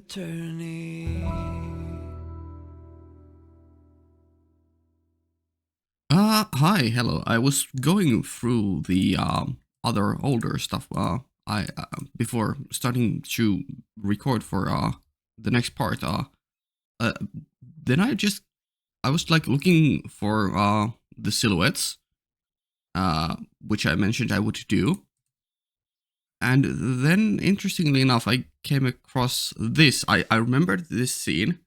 attorney. Hi, hello. I was going through the other older stuff. I before starting to record for the next part. Uh, then I was like looking for the silhouettes, which I mentioned I would do, and then interestingly enough, I came across this. I remembered this scene,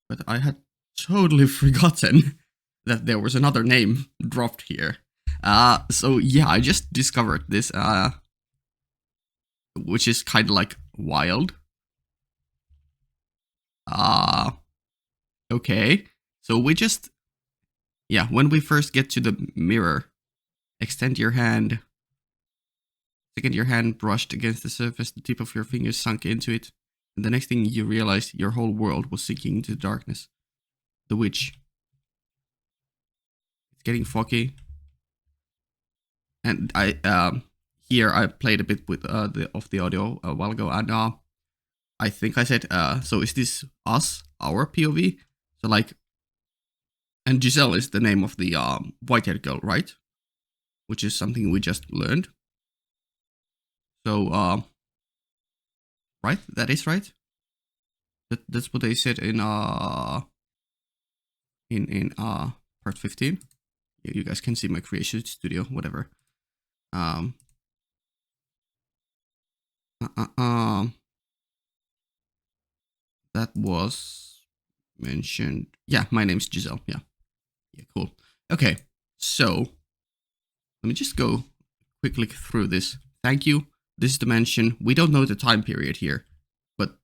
but I had totally forgotten that there was another name dropped here. So yeah, I just discovered this, which is kind of like wild. Uh, okay. So yeah, when we first get to the mirror, extend your hand, second your hand brushed against the surface, the tip of your fingers sunk into it, and the next thing you realize, your whole world was sinking into darkness. The witch. It's getting foggy, and here I played a bit with the audio a while ago, and I think I said, so is this us, our POV? So like, and Giselle is the name of the white-haired girl, right? Which is something we just learned. So, right, that is right. That's what they said in part 15. You guys can see my creation studio, whatever. Um, uh, uh, um, that was mentioned. Yeah, my name's Giselle. Yeah, yeah, cool. Okay, so let me just go quickly through this. Thank you. This is the mansion. We don't know the time period here, but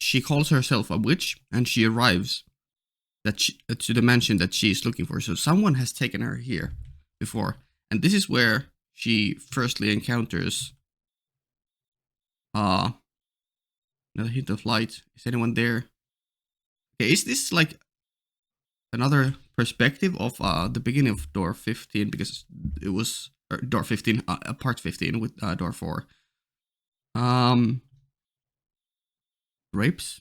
she calls herself a witch, and she arrives to the mansion that she is looking for. So someone has taken her here before, and this is where she firstly encounters uh another hint of light. Is anyone there? Okay, is this like another perspective of the beginning of door 15, because it was door 15, part 15 with door 4. Um, Grapes?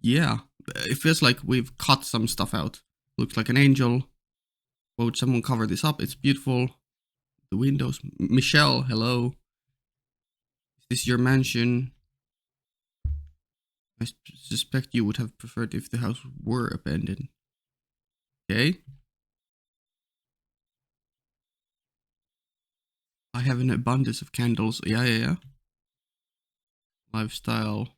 Yeah, it feels like we've cut some stuff out. Looks like an angel. Why would someone cover this up? It's beautiful. The windows. Michel, hello. Is this your mansion? I suspect you would have preferred if the house were abandoned. Okay. I have an abundance of candles. Yeah, yeah, yeah. Lifestyle.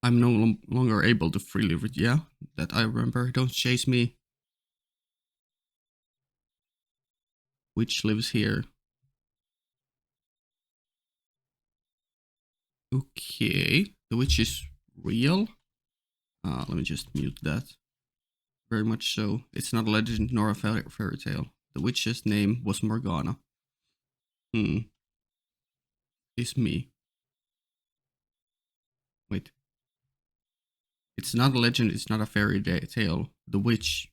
I'm no longer able to freely read. Yeah, that I remember. Don't chase me. Witch lives here. Okay. The witch is real. Let me just mute that. Very much so. It's not a legend nor a fairy tale. The witch's name was Morgana. It's me. Wait. It's not a legend, it's not a fairy tale. The witch's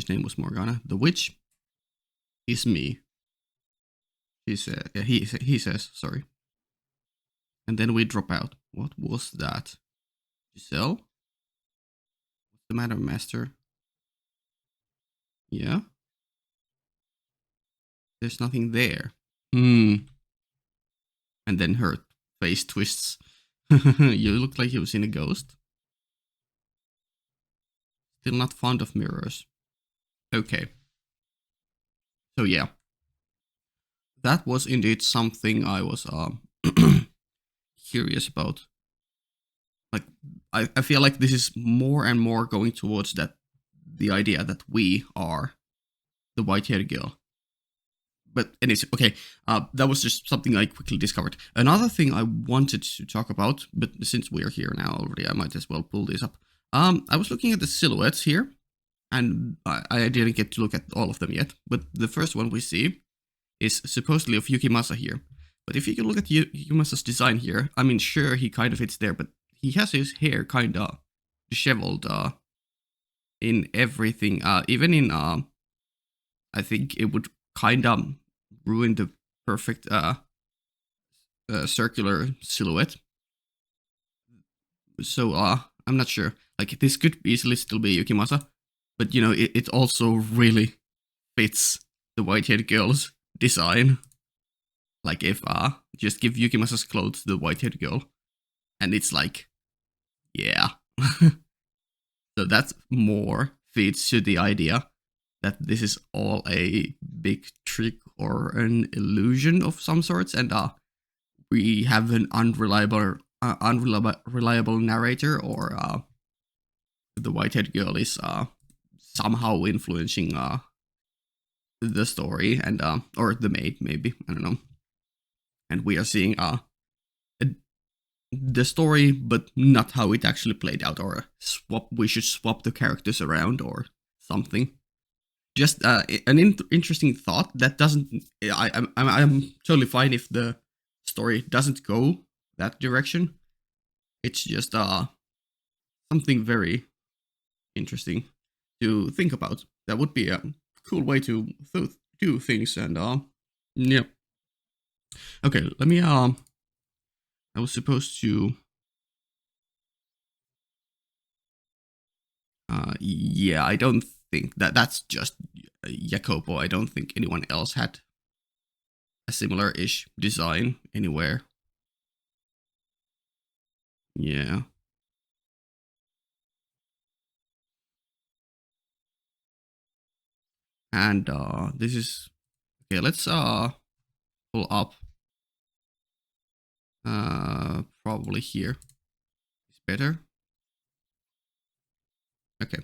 name was Morgana. The witch is me. He says, sorry. And then we drop out. What was that? Giselle? What's the matter, master? Yeah? There's nothing there. And then her face twists. You look like you've seen a ghost. Still not fond of mirrors. Okay. So yeah. That was indeed something I was curious about. Like, I feel like this is more and more going towards the idea that we are the white-haired girl. But anyways, okay, that was just something I quickly discovered. Another thing I wanted to talk about, but since we are here now already, I might as well pull this up. I was looking at the silhouettes here, and I didn't get to look at all of them yet. But the first one we see is supposedly of Yukimasa here. But if you can look at Yukimasa's design here, I mean, sure, he kind of fits there, but he has his hair kind of disheveled in everything. Even in, I think it would kind of ruin the perfect circular silhouette. So I'm not sure. Like this could easily still be Yukimasa, but you know it also really fits the white-haired girl's design. Like if just give Yukimasa's clothes to the white-haired girl, and it's like, yeah. So that's more feeds to the idea that this is all a big trick or an illusion of some sorts, and we have an unreliable narrator, or the white-haired girl is somehow influencing the story, and or the maid, maybe, I don't know. And we are seeing the story, but not how it actually played out, or we should swap the characters around or something. Just an interesting thought that doesn't. I'm totally fine if the story doesn't go that direction. It's just something very interesting to think about. That would be a cool way to do things, and yeah. Okay, let me I was supposed to yeah, I don't think that's just Jacopo. I don't think anyone else had a similar-ish design anywhere. Yeah. And this is okay, let's pull up probably here. It's better. Okay.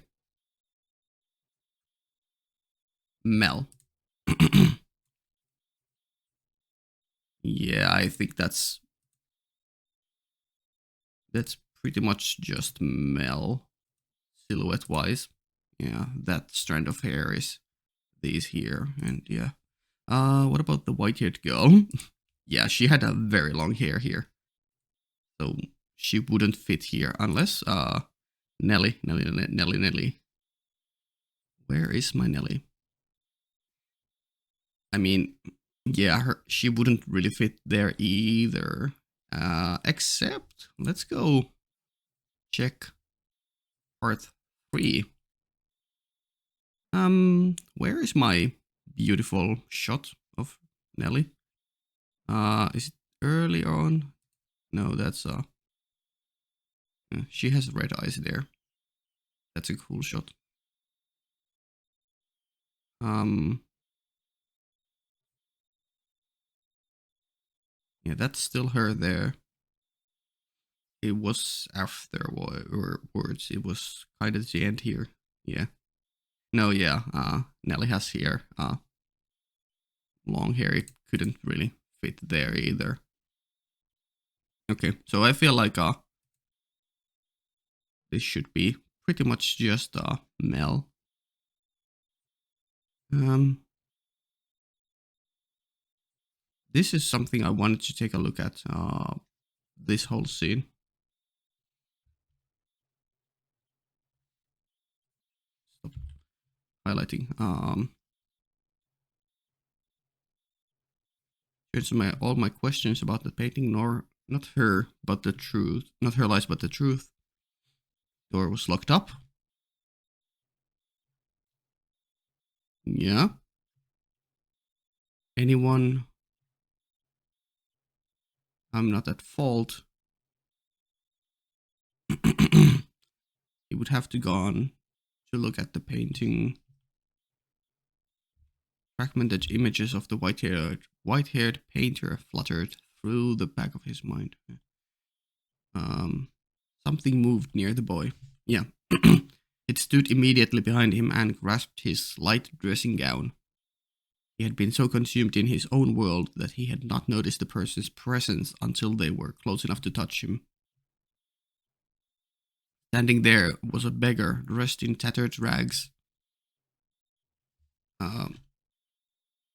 Mel. Yeah, I think that's pretty much just Mel silhouette wise. Yeah, that strand of hair is these here, and yeah. What about the white-haired girl? Yeah, she had a very long hair here, so she wouldn't fit here unless Nelly. Where is my Nelly? I mean, yeah, she wouldn't really fit there either. Except, let's go check part 3. Where is my beautiful shot of Nelly? Is it early on? No, that's she has red eyes there. That's a cool shot. Yeah, that's still her there. It was afterwards. It was kind of the end here. Yeah. No, yeah. Nelly has here. Long hair. It couldn't really fit there either. Okay, so I feel like this should be pretty much just Mel. This is something I wanted to take a look at. This whole scene. Stop highlighting. Here's all my questions about the painting, nor not her, but the truth. Not her lies, but the truth. Door was locked up. Yeah. Anyone? I'm not at fault. He would have to go on to look at the painting. Fragmented images of the white-haired painter fluttered through the back of his mind. Something moved near the boy. Yeah. It stood immediately behind him and grasped his light dressing gown. He had been so consumed in his own world that he had not noticed the person's presence until they were close enough to touch him. Standing there was a beggar dressed in tattered rags.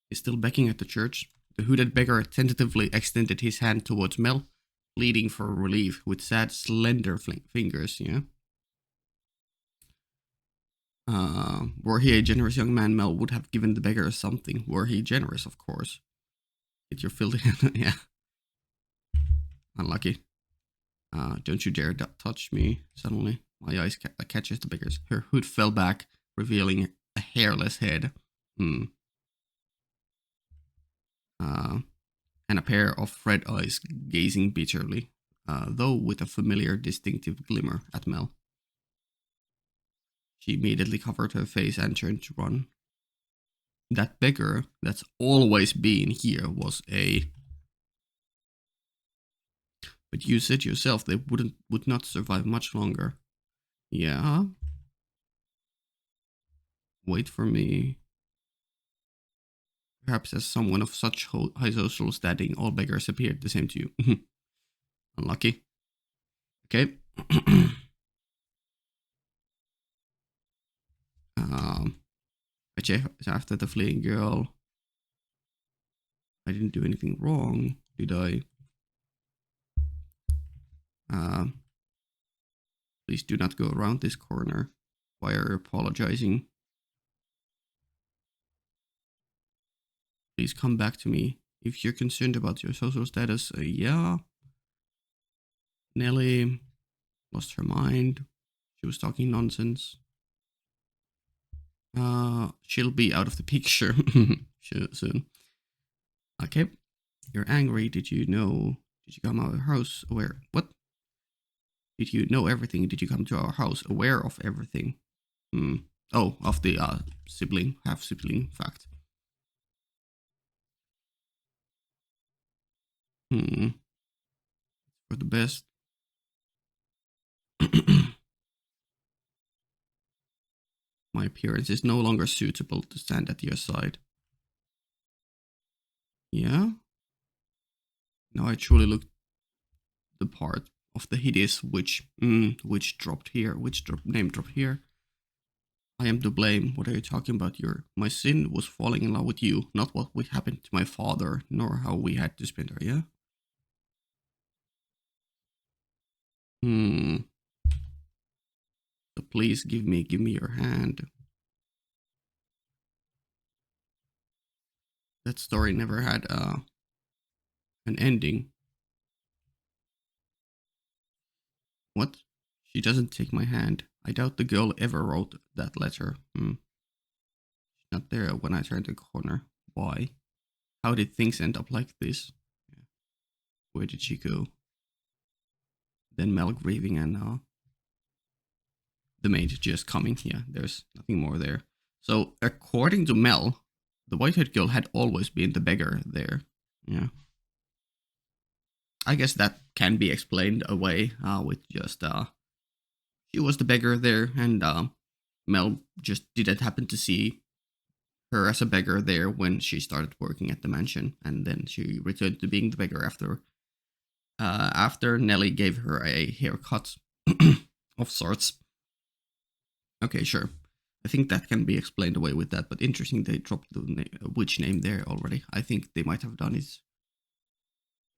He's still begging at the church. The hooded beggar tentatively extended his hand towards Mel, pleading for relief with sad, slender fingers, yeah? Were he a generous young man, Mel would have given the beggar something. Were he generous, of course. Get your filthy... yeah. Unlucky. Don't you dare touch me. Suddenly, my eyes catches the beggars. Her hood fell back, revealing a hairless head. Hmm. Uh, and a pair of red eyes gazing bitterly, though with a familiar, distinctive glimmer at Mel. She immediately covered her face and turned to run. That beggar that's always been here was a. But you said yourself they would not survive much longer. Yeah? Wait for me. Perhaps as someone of such high social standing, all beggars appeared the same to you. Unlucky. Okay. um, I checked after the fleeing girl. I didn't do anything wrong, did I? Um, Please do not go around this corner. Why are you apologizing? Please come back to me. If you're concerned about your social status, yeah. Nelly lost her mind. She was talking nonsense. She'll be out of the picture soon. Okay. You're angry. Did you know? Did you come out of the house aware? What? Did you know everything? Did you come to our house aware of everything? Hmm. Oh, of the sibling, half sibling fact. Hmm. For the best. My appearance is no longer suitable to stand at your side. Yeah? Now I truly look the part of the hideous witch. Which dropped here? Name dropped here? I am to blame. What are you talking about? My sin was falling in love with you, not what would happen to my father, nor how we had to spend her, yeah? Hmm. So please give me your hand. That story never had an ending. What? She doesn't take my hand. I doubt the girl ever wrote that letter. She's not there when I turned the corner. Why? How did things end up like this? Where did she go? Then Mel grieving and the maid just coming. Yeah, there's nothing more there. So according to Mel, the white-haired girl had always been the beggar there. Yeah. I guess that can be explained away with just she was the beggar there, and Mel just didn't happen to see her as a beggar there when she started working at the mansion, and then she returned to being the beggar after Nellie gave her a haircut of sorts. Okay, sure. I think that can be explained away with that, but interesting they dropped the witch name there already. I think they might have done it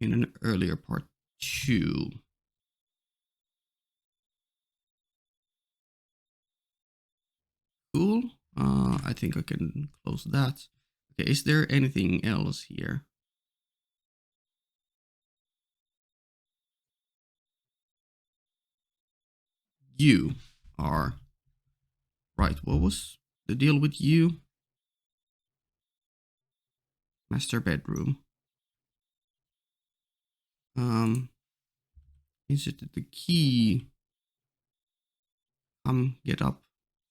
in an earlier part too. Cool. I think I can close that. Okay, is there anything else here? You are right. What was the deal with you? Master bedroom. Um, inserted the key. Get up.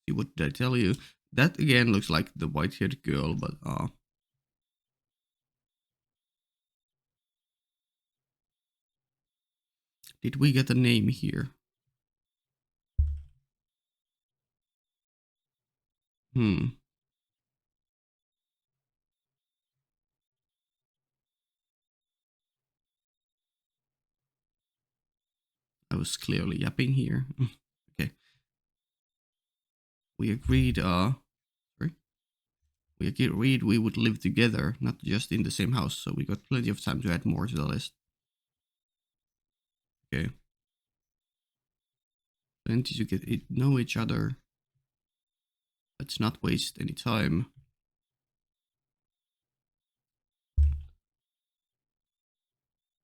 See what did I tell you? That again looks like the white-haired girl, but did we get a name here? Hmm. I was clearly yapping here. Okay. We agreed. Sorry. We agreed we would live together, not just in the same house. So we got plenty of time to add more to the list. Okay. Plenty to know each other. Let's not waste any time.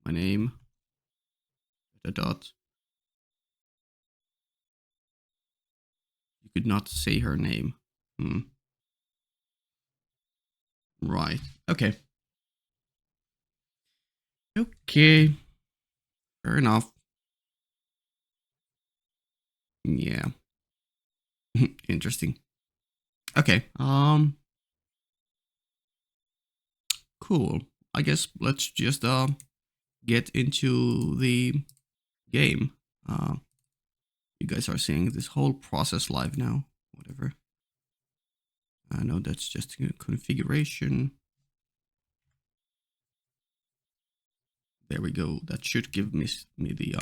My name. the dot. You could not say her name. Hmm. Right. Okay. Okay. Fair enough. Yeah. Interesting. Okay. Cool. I guess let's just get into the game. Uh, you guys are seeing this whole process live now. Whatever. I know that's just a configuration. There we go. That should give me the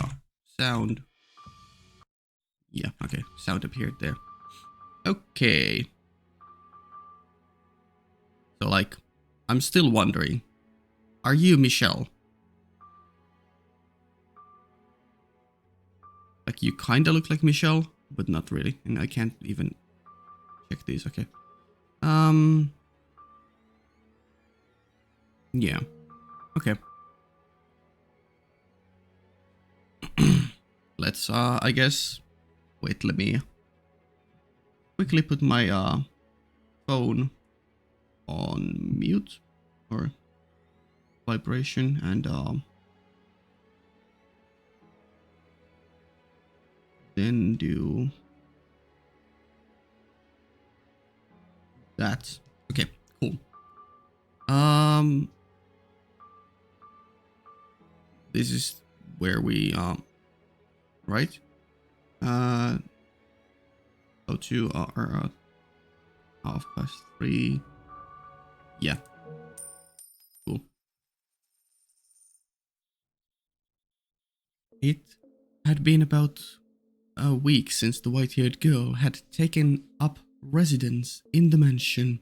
sound. Yeah, okay. Sound appeared there. Okay. So, like, I'm still wondering. Are you Michel? Like, you kinda look like Michel, but not really. And I can't even check these. Okay. Yeah. Okay. Let's, I guess... Wait, let me quickly put my, phone on mute. Or vibration and, then do that. Okay, cool. This is where we right? Go to our 3:30. Yeah, cool. It had been about a week since the white-haired girl had taken up residence in the mansion.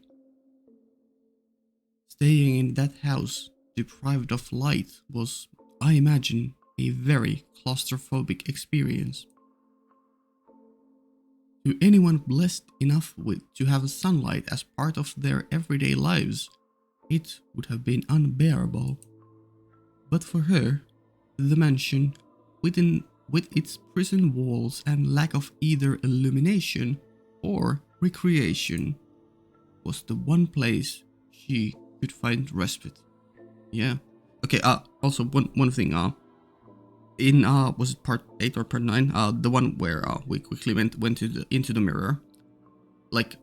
Staying in that house, deprived of light, was, I imagine, a very claustrophobic experience. To anyone blessed enough to have sunlight as part of their everyday lives, it would have been unbearable. But for her, the mansion, with its prison walls and lack of either illumination or recreation, was the one place she could find respite. Yeah. Okay, also one thing, in was it part 8 or part 9? The one where we quickly went into the mirror. Like,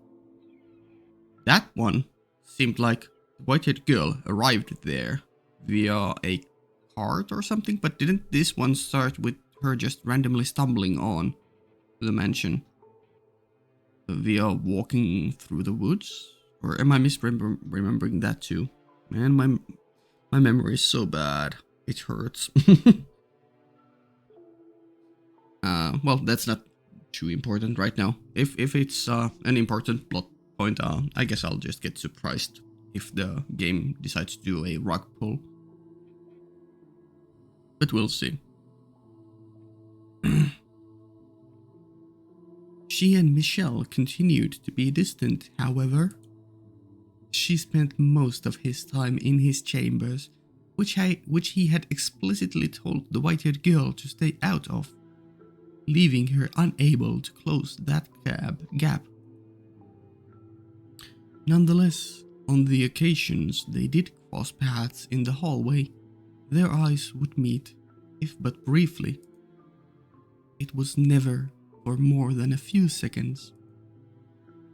that one seemed like the white-haired girl arrived there via a cart or something, but didn't this one start with her just randomly stumbling on to the mansion via walking through the woods? Or am I misremembering that too? Man, my memory is so bad. It hurts. Well, that's not too important right now. If it's an important plot point, I guess I'll just get surprised if the game decides to do a rug pull. But we'll see. She and Michel continued to be distant, however. She spent most of his time in his chambers, which he had explicitly told the white-haired girl to stay out of, leaving her unable to close that gap. Nonetheless, on the occasions they did cross paths in the hallway, their eyes would meet, if but briefly. It was never for more than a few seconds.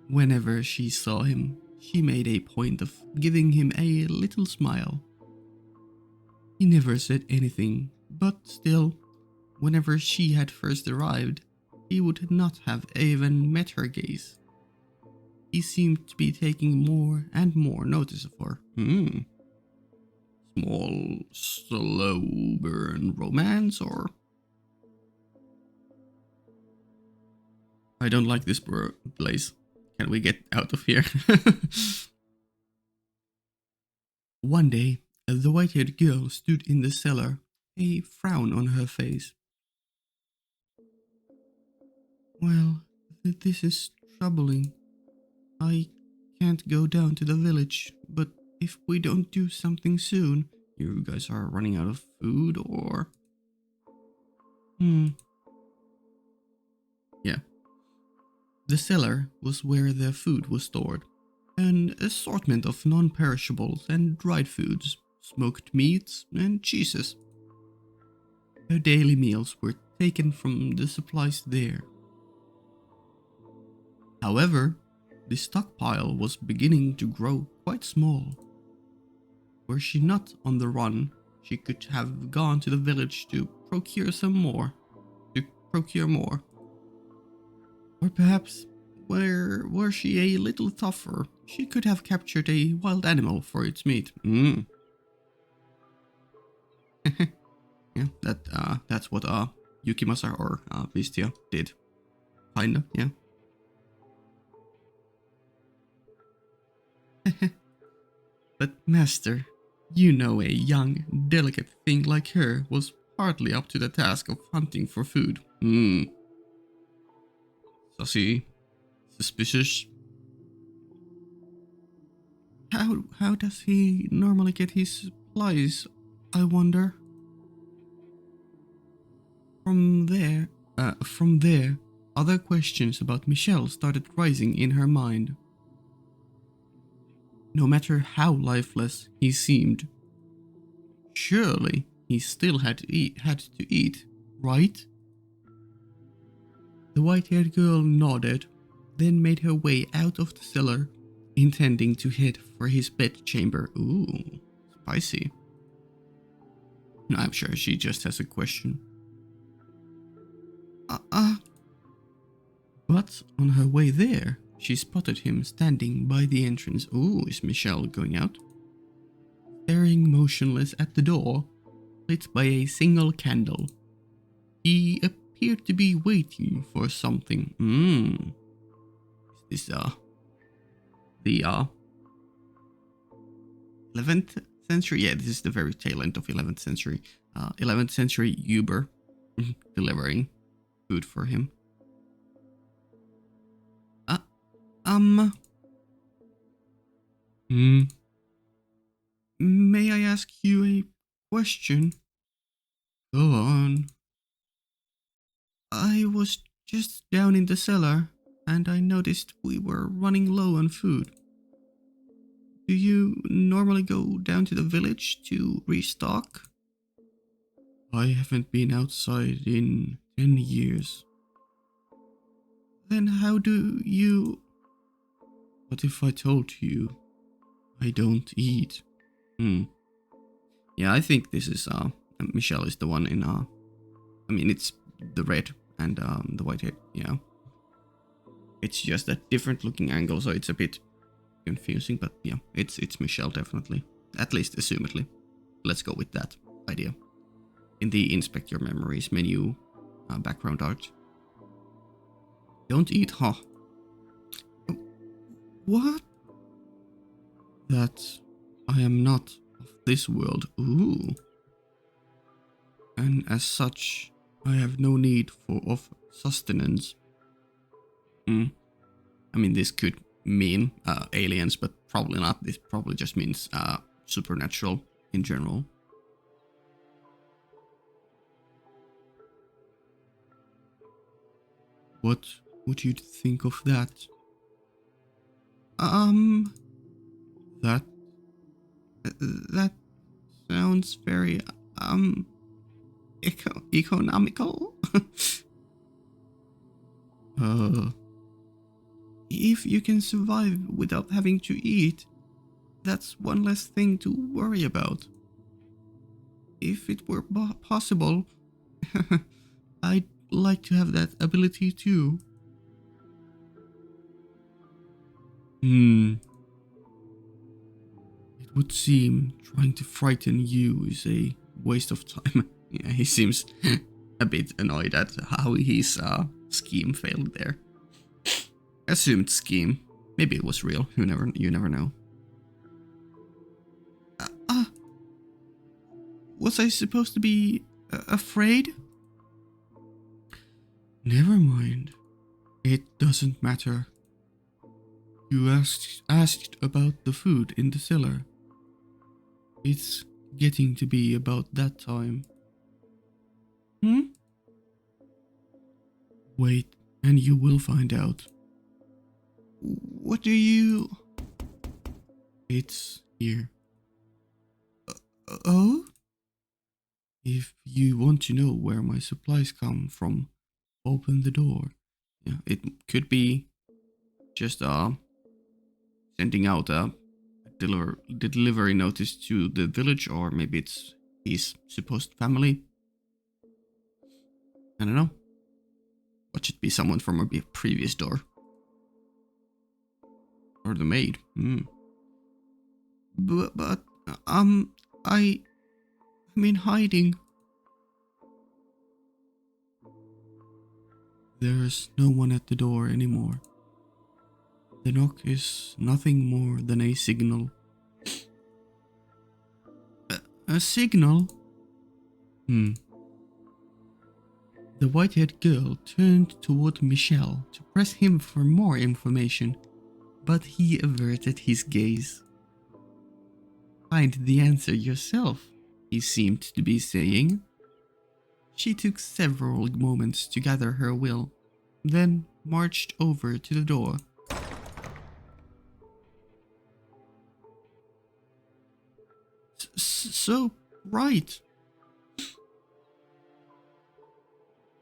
Whenever she saw him, she made a point of giving him a little smile. He never said anything, but still, whenever she had first arrived, he would not have even met her gaze. He seemed to be taking more and more notice of her. Small, slow burn romance, or... I don't like this place. Can we get out of here? One day, the white-haired girl stood in the cellar, a frown on her face. Well, this is troubling. I can't go down to the village, but if we don't do something soon, you guys are running out of food, or... Hmm. Yeah. The cellar was where their food was stored. An assortment of non-perishables and dried foods, smoked meats and cheeses. Their daily meals were taken from the supplies there. However, the stockpile was beginning to grow quite small. Were she not on the run, she could have gone to the village to procure some more. To procure more. Or perhaps, were she a little tougher, she could have captured a wild animal for its meat. Yeah, that's what Yukimasa or Vistia did. Kinda, yeah. But master, you know a young, delicate thing like her was hardly up to the task of hunting for food. Sussy. Suspicious. How does he normally get his supplies, I wonder? From there, other questions about Michel started rising in her mind. No matter how lifeless he seemed, surely he still had to eat, right? The white-haired girl nodded, then made her way out of the cellar, intending to head for his bedchamber. Ooh, spicy. No, I'm sure she just has a question. Uh, uh. But on her way there, she spotted him standing by the entrance. Ooh, is Michel going out? Staring motionless at the door, lit by a single candle. He appeared to be waiting for something. Is this the 11th century? Yeah, this is the very tail end of 11th century. 11th century Uber delivering food for him. Uh, um. May I ask you a question? Go on. I was just down in the cellar and I noticed we were running low on food. Do you normally go down to the village to restock? I haven't been outside in 10 years. Then how do you... What if I told you I don't eat? Yeah, I think this is, Michelle is the one in, I mean, it's the red and, the white head, yeah. It's just a different looking angle, so it's a bit confusing, but yeah, it's Michelle definitely. At least assumedly. Let's go with that idea. In the Inspect Your Memories menu, background art. Don't eat, huh? What? That I am not of this world. Ooh. And as such, I have no need of sustenance. I mean, this could mean aliens, but probably not. This probably just means supernatural in general. What would you think of that? That that sounds very economical. If you can survive without having to eat, that's one less thing to worry about. If it were possible, I'd like to have that ability too. It would seem trying to frighten you is a waste of time. Yeah, he seems a bit annoyed at how his scheme failed there. Assumed scheme. Maybe it was real. You never know. Was I supposed to be afraid? Never mind. It doesn't matter. You asked about the food in the cellar. It's getting to be about that time. Wait, and you will find out. What do you... It's here. Oh? If you want to know where my supplies come from, open the door. Yeah, it could be just sending out a delivery notice to the village, or maybe it's his supposed family. I don't know. What should be someone from a previous door? Or the maid. But I'm in hiding. There's no one at the door anymore. The knock is nothing more than a signal. A signal? The white-haired girl turned toward Michel to press him for more information, but he averted his gaze. Find the answer yourself, he seemed to be saying. She took several moments to gather her will, then marched over to the door. So bright.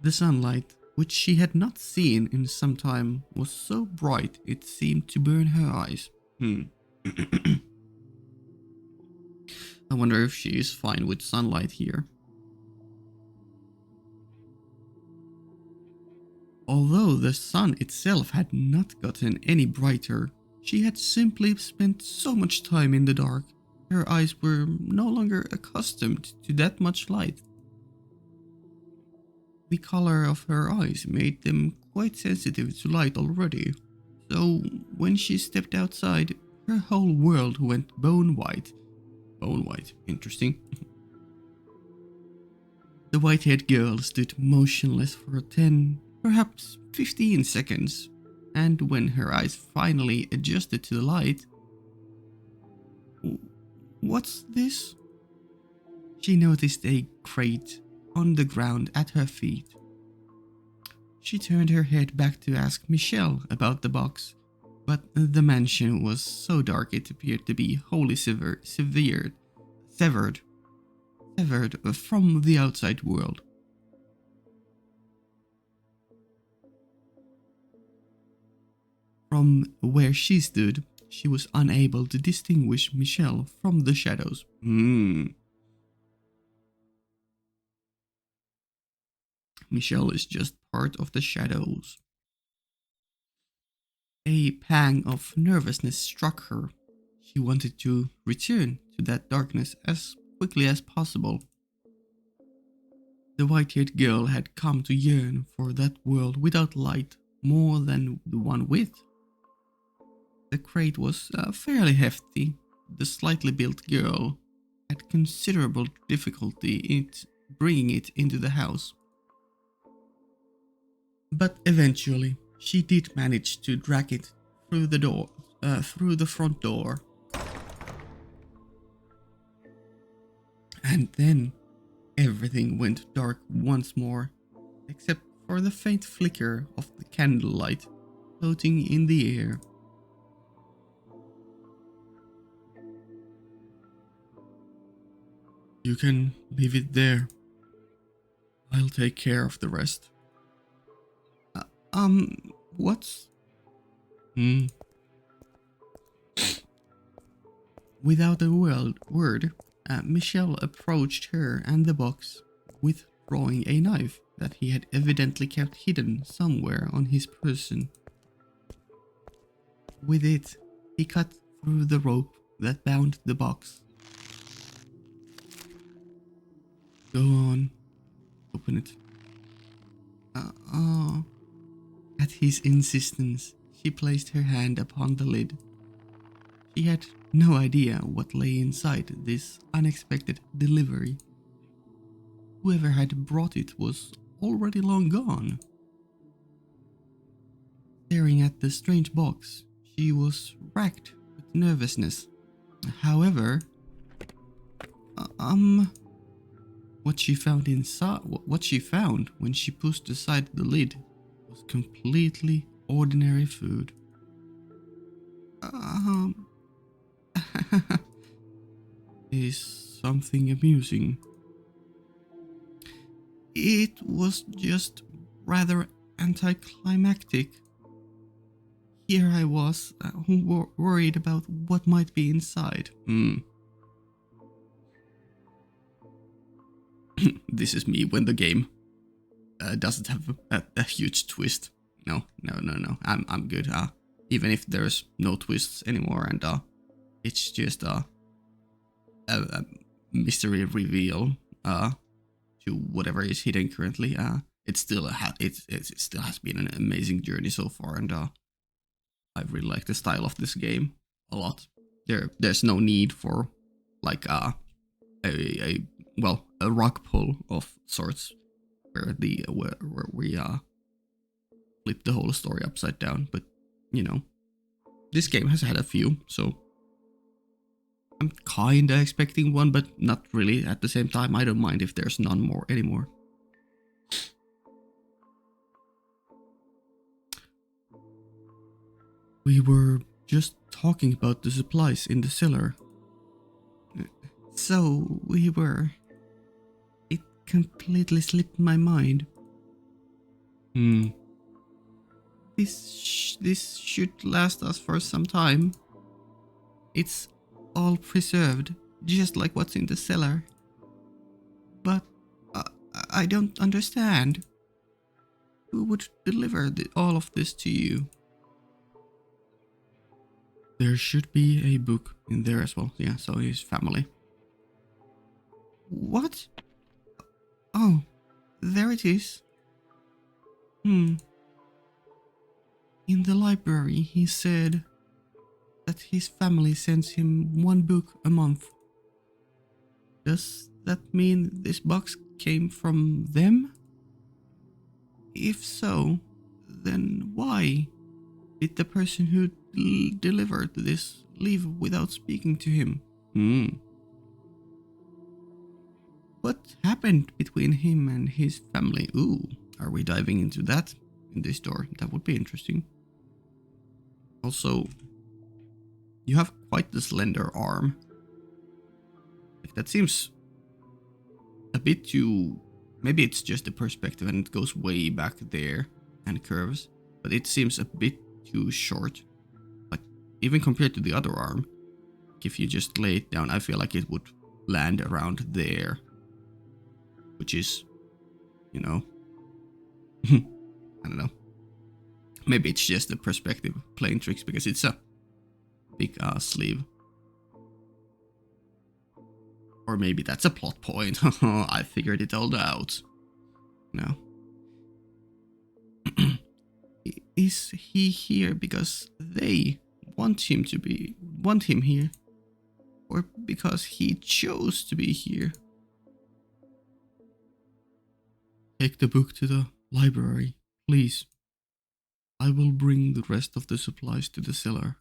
The sunlight, which she had not seen in some time, was so bright it seemed to burn her eyes. I wonder if she is fine with sunlight here. Although the sun itself had not gotten any brighter, she had simply spent so much time in the dark, her eyes were no longer accustomed to that much light. The color of her eyes made them quite sensitive to light already, so when she stepped outside, her whole world went bone white. Bone white, interesting. The white-haired girl stood motionless for 10, perhaps 15 seconds, and when her eyes finally adjusted to the light... What's this? She noticed a crate on the ground at her feet. She turned her head back to ask Michel about the box, but the mansion was so dark it appeared to be wholly severed from the outside world. From where she stood, she was unable to distinguish Michel from the shadows. Michel is just part of the shadows. A pang of nervousness struck her. She wanted to return to that darkness as quickly as possible. The white-haired girl had come to yearn for that world without light more than the one with. The crate was fairly hefty. The slightly built girl had considerable difficulty in bringing it into the house. But eventually, she did manage to drag it through the front door. And then everything went dark once more, except for the faint flicker of the candlelight floating in the air. You can leave it there. I'll take care of the rest. What's... Without a word, Michel approached her and the box, withdrawing a knife that he had evidently kept hidden somewhere on his person. With it, he cut through the rope that bound the box. Go on, open it. At his insistence, she placed her hand upon the lid. She had no idea what lay inside this unexpected delivery. Whoever had brought it was already long gone. Staring at the strange box, she was racked with nervousness. However, what she found when she pushed aside the lid was completely ordinary food. Um, is something amusing. It was just rather anticlimactic. Here I was, worried about what might be inside. This is me when the game doesn't have a huge twist. No. I'm good. Even if there's no twists anymore, and it's just a mystery reveal to whatever is hidden currently. It still has been an amazing journey so far, and I really like the style of this game a lot. There's no need for like a rug pull of sorts where we flip the whole story upside down. But you know, this game has had a few, so I'm kinda expecting one, but not really at the same time. I don't mind if there's none more anymore. We were just talking about the supplies in the cellar. So we were. It completely slipped my mind. This should last us for some time. It's all preserved, just like what's in the cellar. But I don't understand. Who would deliver all of this to you? There should be a book in there as well. Yeah, so his family. What? Oh, there it is. In the library, he said that his family sends him one book a month. Does that mean this box came from them? If so, then why did the person who delivered this leave without speaking to him? What happened between him and his family? Ooh, are we diving into that in this story? That would be interesting. Also, you have quite the slender arm. Like, that seems a bit too... Maybe it's just the perspective and it goes way back there and curves, but it seems a bit too short. Like, even compared to the other arm, if you just lay it down, I feel like it would land around there. Which is, you know, I don't know. Maybe it's just the perspective playing tricks because it's a big sleeve. Or maybe that's a plot point. I figured it all out. No. Is he here because they want him here? Or because he chose to be here? Take the book to the library, please. I will bring the rest of the supplies to the cellar.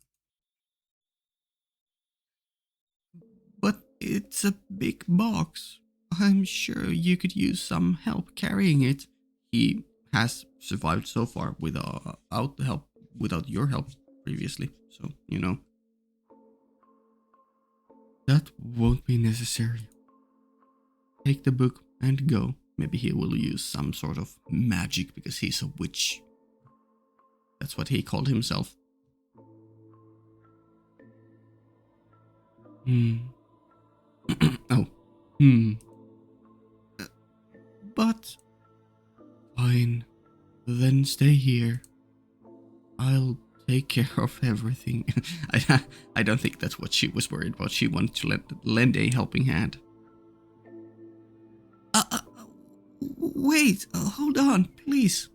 But it's a big box. I'm sure you could use some help carrying it. He has survived so far without your help previously, so you know. That won't be necessary. Take the book and go. Maybe he will use some sort of magic because he's a witch. That's what he called himself. Oh. But... Fine. Then stay here. I'll take care of everything. I don't think that's what she was worried about. She wanted to lend a helping hand. Wait, hold on, please.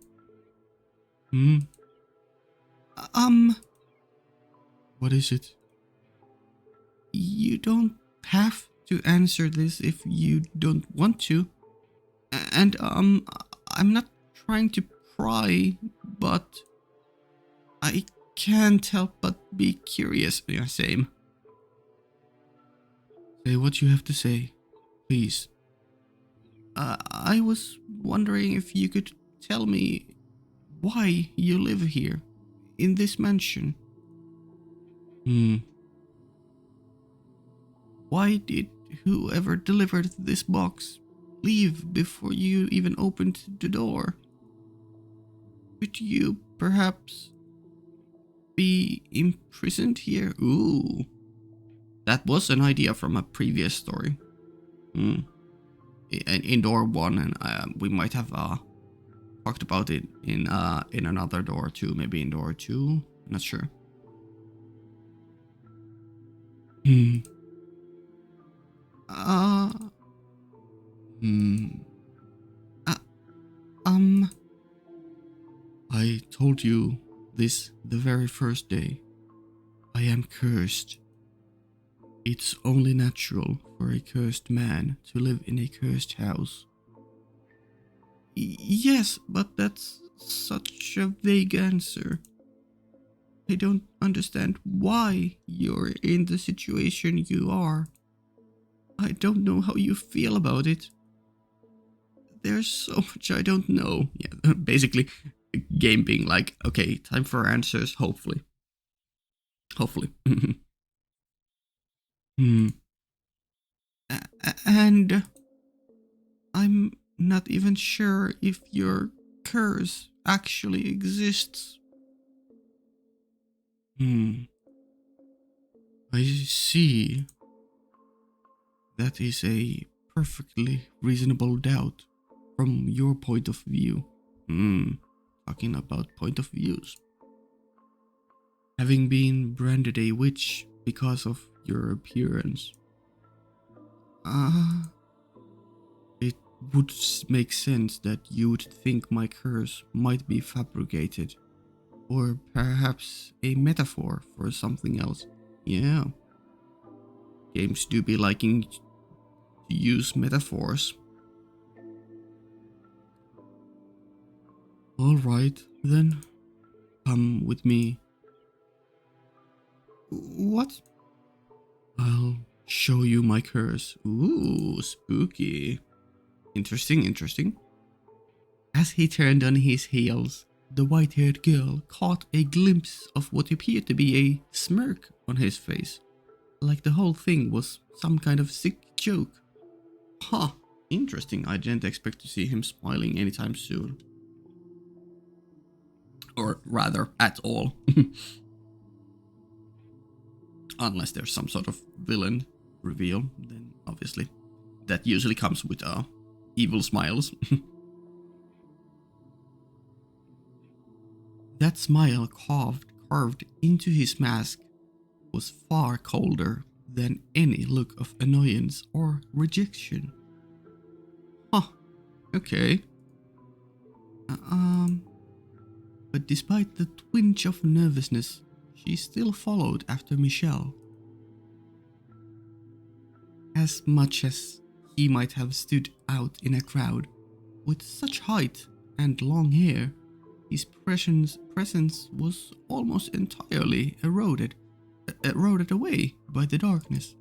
What is it? You don't have to answer this if you don't want to. And, I'm not trying to pry, but I can't help but be curious. Yeah, same. Say what you have to say, please. I was wondering if you could tell me why you live here, in this mansion. Hmm. Why did whoever delivered this box leave before you even opened the door? Could you perhaps be imprisoned here? Ooh. That was an idea from a previous story. Hmm. In door one, and we might have talked about it in another door too. Maybe in door two. Not sure. Hmm. Uh. Hmm. Uh, um. I told you this the very first day. I am cursed. It's only natural for a cursed man to live in a cursed house. Yes, but that's such a vague answer. I don't understand why you're in the situation you are. I don't know how you feel about it. There's so much I don't know. Yeah, basically, the game being like, okay, time for answers, hopefully. Hopefully. Hmm. And I'm not even sure if your curse actually exists. Hmm. I see. That is a perfectly reasonable doubt from your point of view. Hmm. Talking about point of views. Having been branded a witch because of your appearance. Ah. It would make sense that you would think my curse might be fabricated. Or perhaps a metaphor for something else. Yeah. Games do be liking to use metaphors. Alright, then. Come with me. What? I'll show you my curse. Ooh, spooky. Interesting, interesting. As he turned on his heels, the white-haired girl caught a glimpse of what appeared to be a smirk on his face. Like the whole thing was some kind of sick joke. Huh, interesting. I didn't expect to see him smiling anytime soon. Or rather, at all. Unless there's some sort of villain reveal, then obviously that usually comes with evil smiles. That smile carved into his mask was far colder than any look of annoyance or rejection. Huh, okay. Um, but despite the twinge of nervousness, she still followed after Michel. As much as he might have stood out in a crowd, with such height and long hair, his presence was almost entirely eroded away by the darkness.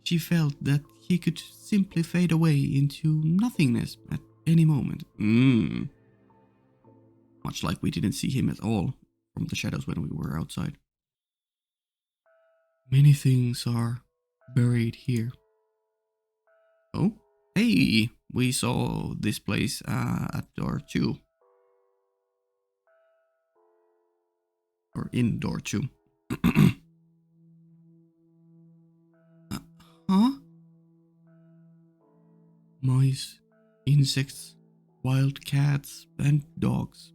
She felt that he could simply fade away into nothingness at any moment. Much like we didn't see him at all from the shadows when we were outside. Many things are buried here. Oh, hey, we saw this place at door 2. Or in door 2. Huh? Mice, insects, wild cats, and dogs.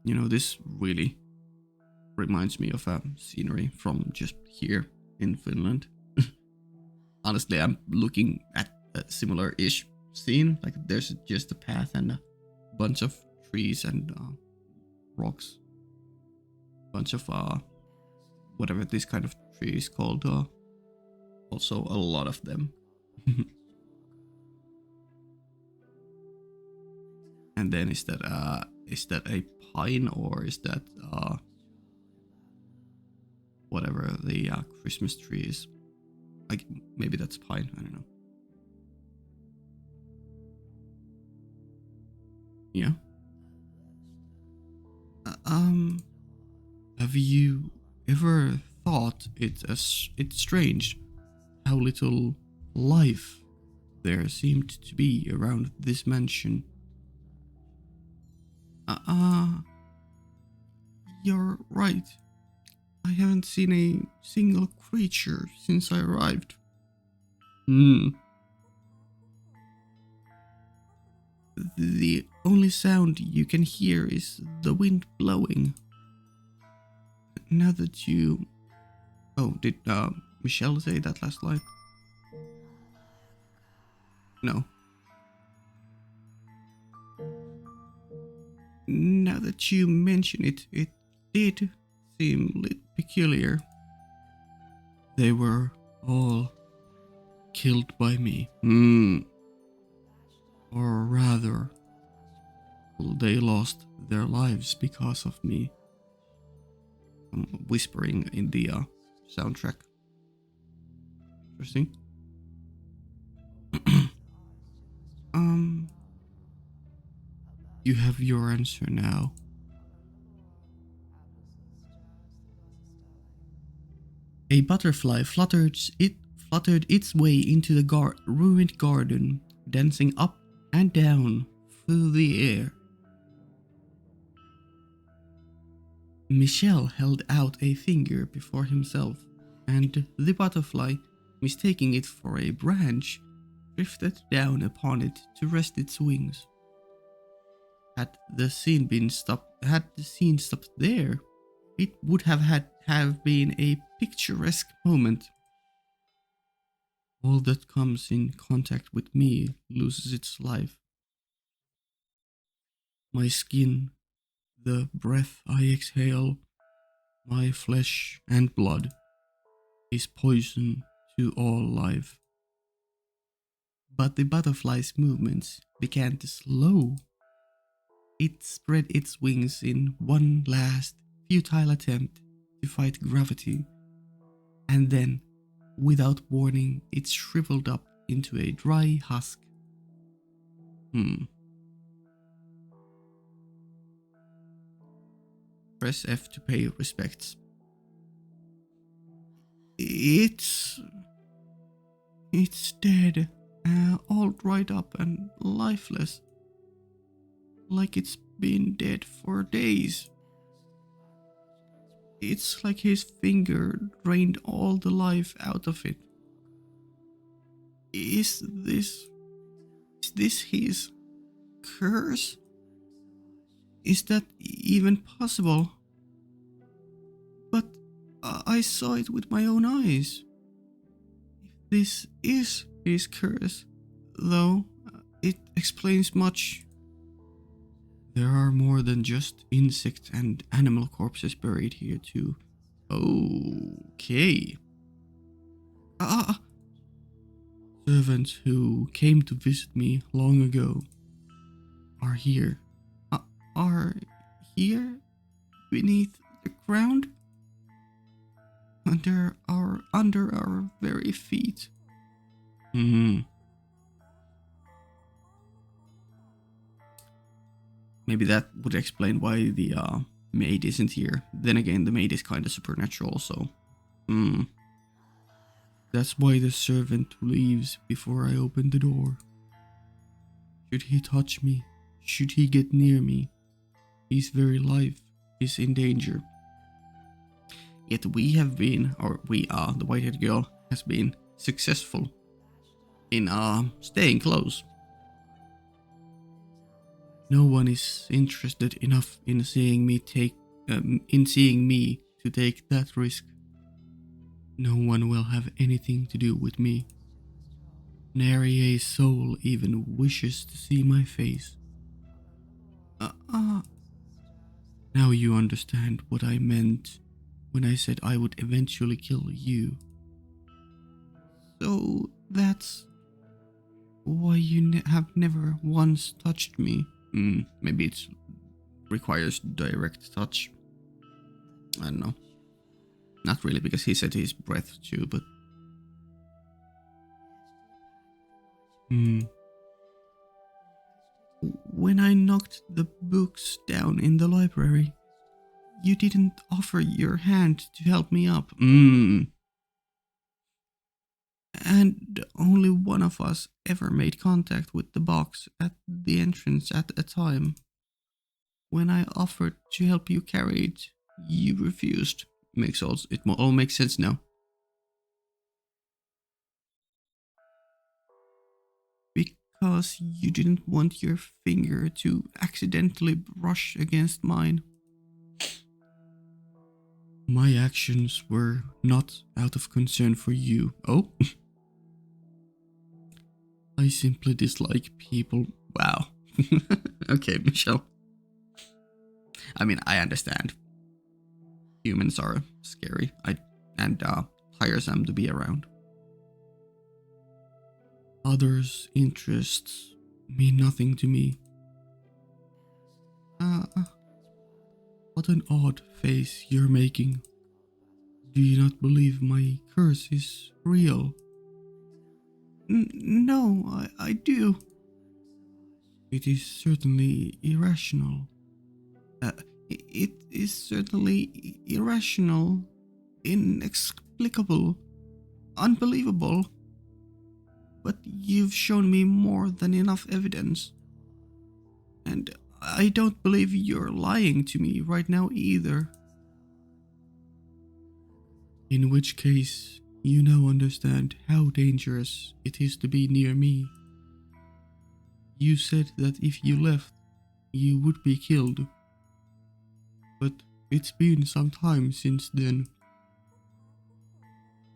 You know, this really reminds me of a scenery from just here in Finland. Honestly, I'm looking at a similar-ish scene. Like, there's just a path and a bunch of trees and rocks. Bunch of whatever this kind of tree is called. Also, a lot of them. And then is that a pine, or is that whatever the Christmas tree is? Like, maybe that's pine. I don't know. Yeah. Um, have you ever thought it's strange how little life there seemed to be around this mansion? Uh, you're right. I haven't seen a single creature since I arrived. Hmm. The only sound you can hear is the wind blowing. Now that you... Oh, did Michel say that last line? No. Now that you mention it, it did seem a little peculiar. They were all killed by me. Or rather, they lost their lives because of me. I'm whispering in the soundtrack. Interesting. um, you have your answer now. A butterfly fluttered its way into the ruined garden, dancing up and down through the air. Michel held out a finger before himself, and the butterfly, mistaking it for a branch, drifted down upon it to rest its wings. Had the scene stopped there, it would have been a picturesque moment. All that comes in contact with me loses its life. My skin, the breath I exhale, my flesh and blood is poison to all life. But the butterfly's movements began to slow. It spread its wings in one last futile attempt to fight gravity, and then, without warning, it shriveled up into a dry husk. Press F to pay respects. It's dead, all dried up and lifeless, like it's been dead for days. It's like his finger drained all the life out of it. Is this his curse? Is that even possible? But I saw it with my own eyes. If this is his curse, though, it explains much. There are more than just insect and animal corpses buried here too. Okay. Servants who came to visit me long ago are here. Are here beneath the ground? Under our very feet. Maybe that would explain why the maid isn't here. Then again, the maid is kind of supernatural, so... That's why the servant leaves before I open the door. Should he touch me, should he get near me, his very life is in danger. Yet we have been, or we are, the white-haired girl has been successful in staying close. No one is interested enough in seeing me to take that risk. No one will have anything to do with me. Nary a soul even wishes to see my face. Now you understand what I meant when I said I would eventually kill you. So that's why you have never once touched me. Maybe it requires direct touch. I don't know. Not really, because he said his breath too, but... When I knocked the books down in the library, you didn't offer your hand to help me up. And only one of us ever made contact with the box at the entrance at a time. When I offered to help you carry it, you refused. It all makes sense now. Because you didn't want your finger to accidentally brush against mine. My actions were not out of concern for you. Oh? I simply dislike people. Wow. Okay, Michel. I mean, I understand. Humans are scary and tiresome to be around. Others' interests mean nothing to me. What an odd face you're making. Do you not believe my curse is real? No, I do. It is certainly irrational. It is certainly irrational, inexplicable, unbelievable. But you've shown me more than enough evidence. And I don't believe you're lying to me right now either. In which case, you now understand how dangerous it is to be near me. You said that if you left, you would be killed. But it's been some time since then.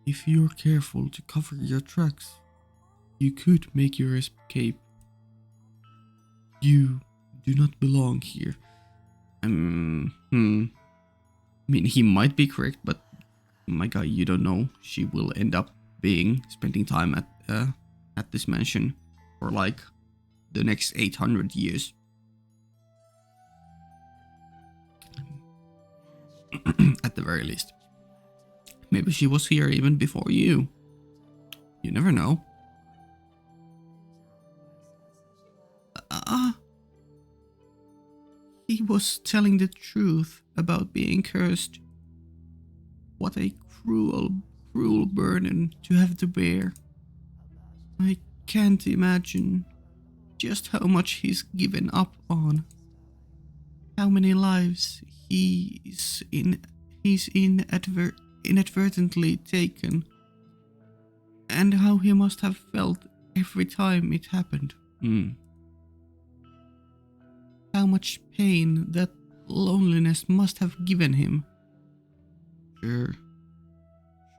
If you're careful to cover your tracks, you could make your escape. You do not belong here. I mean, he might be correct, but my guy, you don't know. She will end up spending time at this mansion for like the next 800 years. At the very least. Maybe she was here even before you. You never know. He was telling the truth about being cursed. What a cruel, cruel burden to have to bear. I can't imagine just how much he's given up on. How many lives he's inadvertently taken. And how he must have felt every time it happened. How much pain that loneliness must have given him. Sure.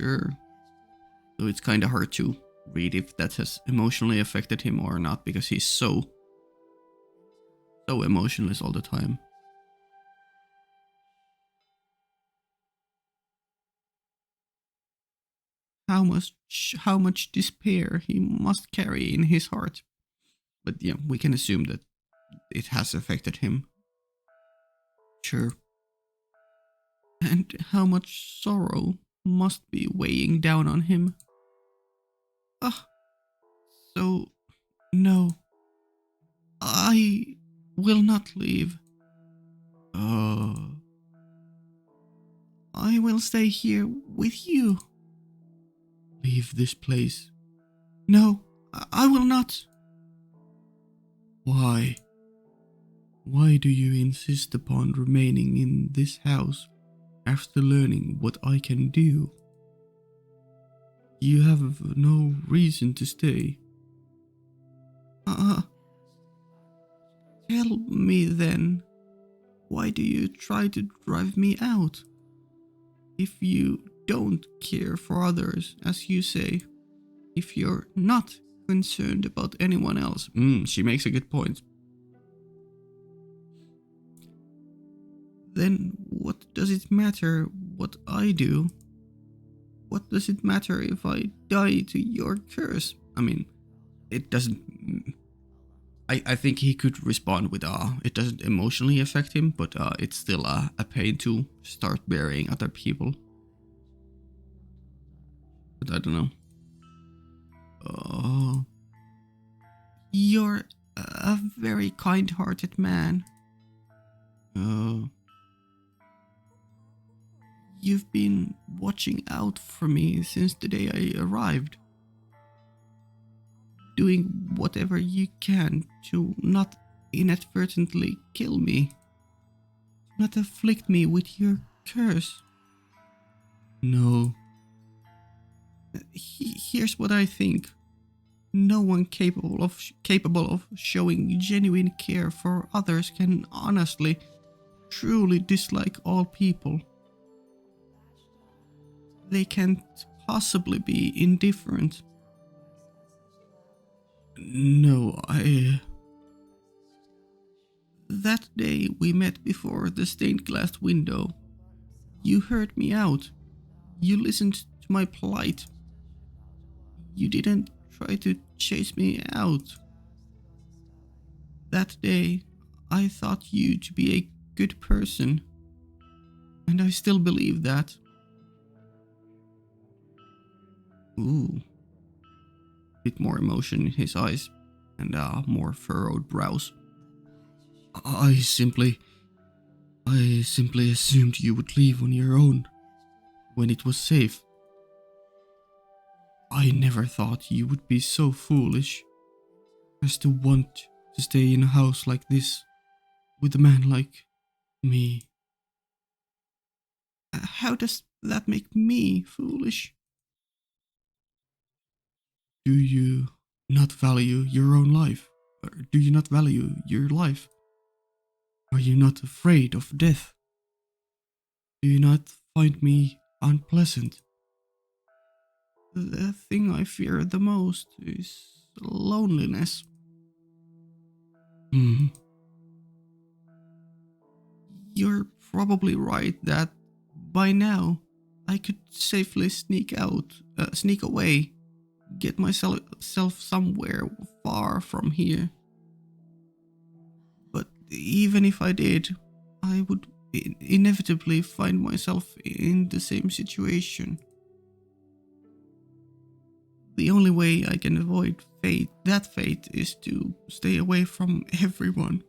So it's kinda hard to read if that has emotionally affected him or not, because he's so emotionless all the time. How much despair he must carry in his heart. But yeah, we can assume that it has affected him. Sure. And how much sorrow must be weighing down on him. So, no. I will not leave. I will stay here with you. Leave this place. No, I will not. Why? Why do you insist upon remaining in this house after learning what I can do? You have no reason to stay. Tell me then, why do you try to drive me out? If you don't care for others, as you say, if you're not concerned about anyone else. She makes a good point. Then what does it matter what I do? What does it matter if I die to your curse? I mean, it doesn't... I think he could respond with, it doesn't emotionally affect him, but it's still a pain to start burying other people. But I don't know. You're a very kind-hearted man. you've been watching out for me since the day I arrived, doing whatever you can to not inadvertently kill me, not afflict me with your curse. No. Here's what I think. No one capable of showing genuine care for others can honestly, truly dislike all people. They can't possibly be indifferent. No, That day we met before the stained glass window. You heard me out. You listened to my plight. You didn't try to chase me out. That day, I thought you to be a good person. And I still believe that. Ooh. Bit more emotion in his eyes and more furrowed brows. I simply assumed you would leave on your own when it was safe. I never thought you would be so foolish as to want to stay in a house like this with a man like me. How does that make me foolish? Do you not value your own life? Or do you not value your life? Are you not afraid of death? Do you not find me unpleasant? The thing I fear the most is loneliness. You're probably right that by now I could safely sneak away, get myself somewhere far from here. But even if I did, I would inevitably find myself in the same situation. The only way I can avoid that fate, is to stay away from everyone.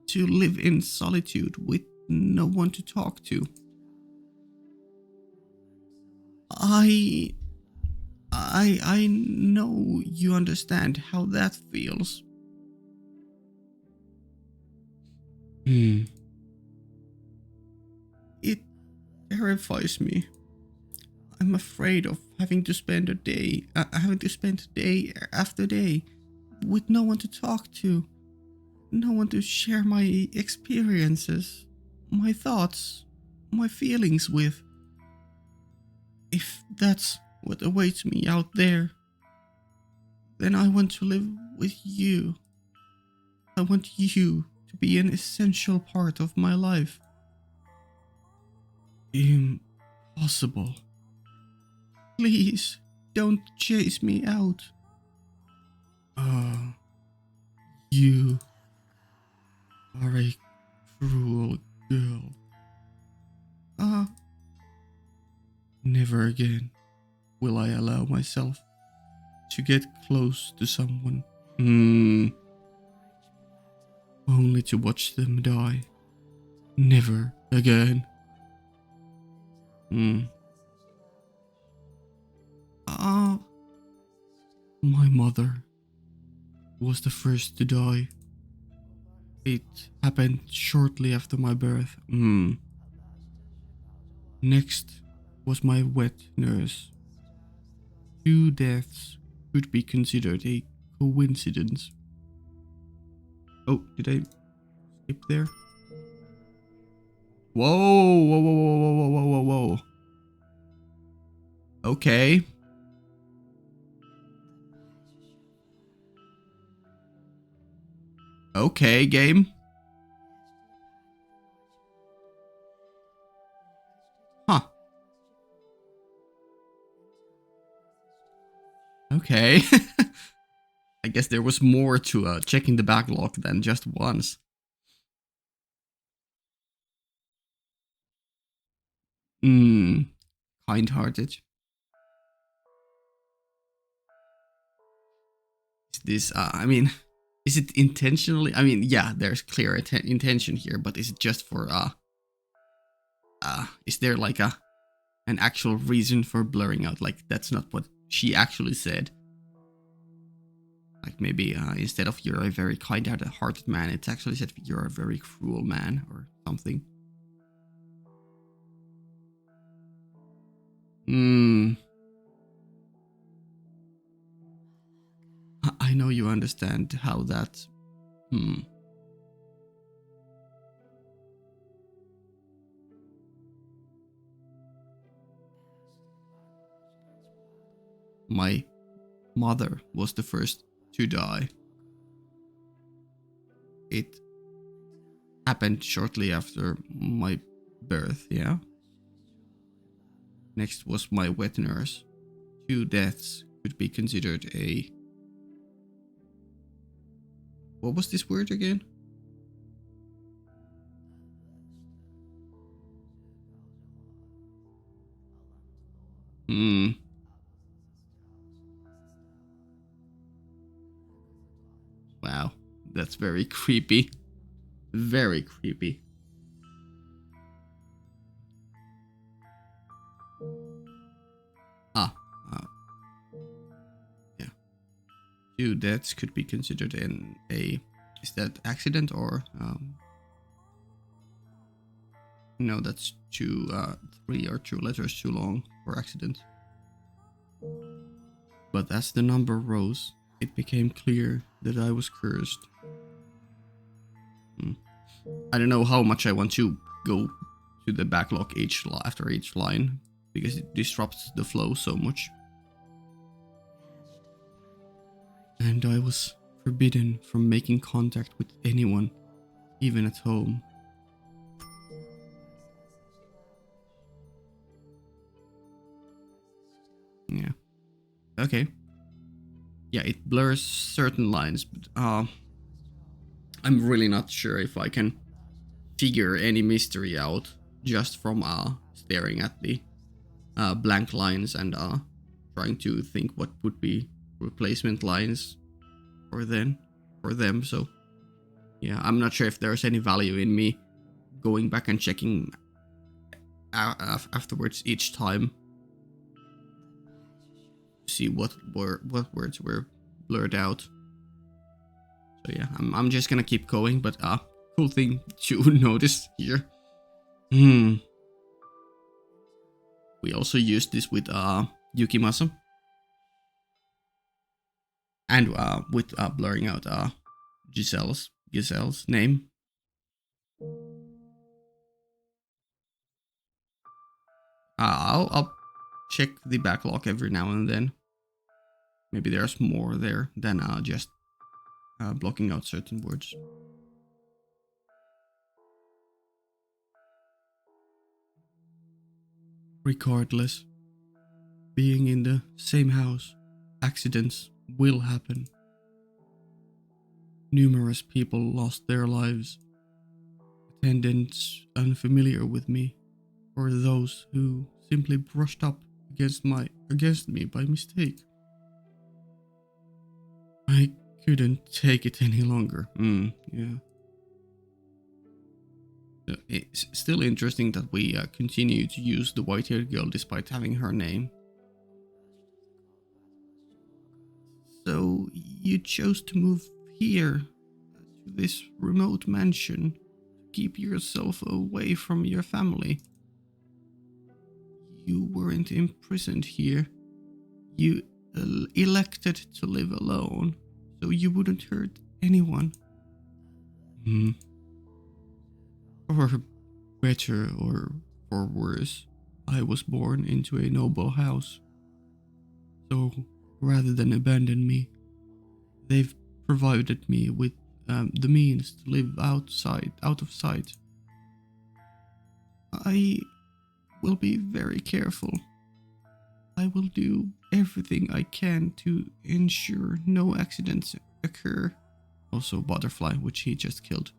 To live in solitude with no one to talk to. I know you understand how that feels. It terrifies me. I'm afraid of having to spend day after day with no one to talk to, no one to share my experiences, my thoughts, my feelings with. If that's what awaits me out there, then I want to live with you. I want you to be an essential part of my life. Impossible. Please, don't chase me out. You are a cruel girl. Never again will I allow myself to get close to someone. Only to watch them die. Never again. My mother was the first to die. It happened shortly after my birth. Next was my wet nurse. 2 deaths could be considered a coincidence. Oh, did I skip there? Whoa, whoa, whoa, whoa, whoa, whoa, whoa, whoa. Okay. Okay, game. Huh. Okay. I guess there was more to checking the backlog than just once. Kind-hearted. Is this, is it intentionally? I mean, yeah, there's clear intention here, but is it just for, is there like an actual reason for blurring out? Like, that's not what she actually said. Like, maybe instead of "you're a very kind-hearted man," it's actually said "you're a very cruel man" or something. I know you understand how that. My mother was the first to die. It happened shortly after my birth, yeah? Next was my wet nurse. 2 deaths could be considered a... What was this word again? Wow, that's very creepy. Very creepy. Yeah. 2 deaths could be considered in a... Is that accident or... No, that's 3 or 2 letters too long for accident. But as the number rose, it became clear that I was cursed. I don't know how much I want to go to the backlog after each line, because it disrupts the flow so much. And I was forbidden from making contact with anyone, even at home. Yeah. Okay. Yeah, it blurs certain lines, but I'm really not sure if I can figure any mystery out just from staring at the blank lines and trying to think what would be replacement lines for them. So yeah, I'm not sure if there's any value in me going back and checking afterwards each time to see what words were blurred out. So yeah, I'm just gonna keep going, but cool thing to notice here. We also used this with Yukimasa. And with blurring out Giselle's name. I'll check the backlog every now and then. Maybe there's more there than just blocking out certain words. Regardless, being in the same house, accidents will happen. Numerous people lost their lives. Attendants unfamiliar with me, or those who simply brushed up against me by mistake. I couldn't take it any longer. Yeah. It's still interesting that we continue to use the white-haired girl despite having her name. So you chose to move here, to this remote mansion, to keep yourself away from your family. You weren't imprisoned here. You elected to live alone, so you wouldn't hurt anyone. For better or for worse, I was born into a noble house. So rather than abandon me, they've provided me with the means to live out of sight. I will be very careful. I will do everything I can to ensure no accidents occur. Also Butterfly, which he just killed.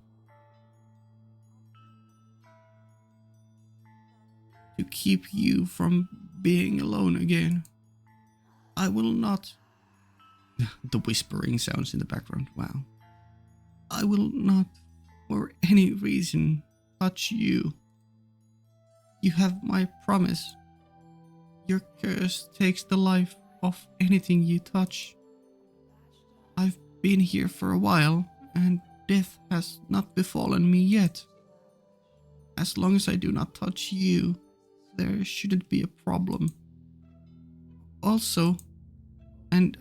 To keep you from being alone again. I will not... The whispering sounds in the background, wow. I will not, for any reason, touch you. You have my promise. Your curse takes the life of anything you touch. I've been here for a while, and death has not befallen me yet. As long as I do not touch you, there shouldn't be a problem. Also, and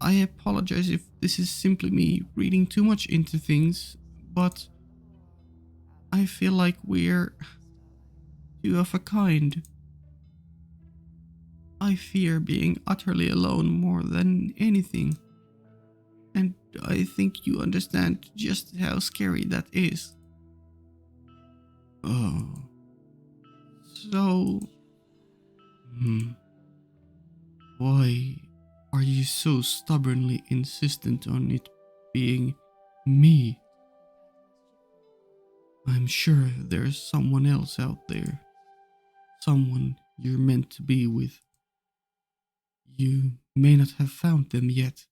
I apologize if this is simply me reading too much into things, but I feel like we're two of a kind. I fear being utterly alone more than anything, and I think you understand just how scary that is. Oh, so... Why are you so stubbornly insistent on it being me? I'm sure there's someone else out there. Someone you're meant to be with. You may not have found them yet,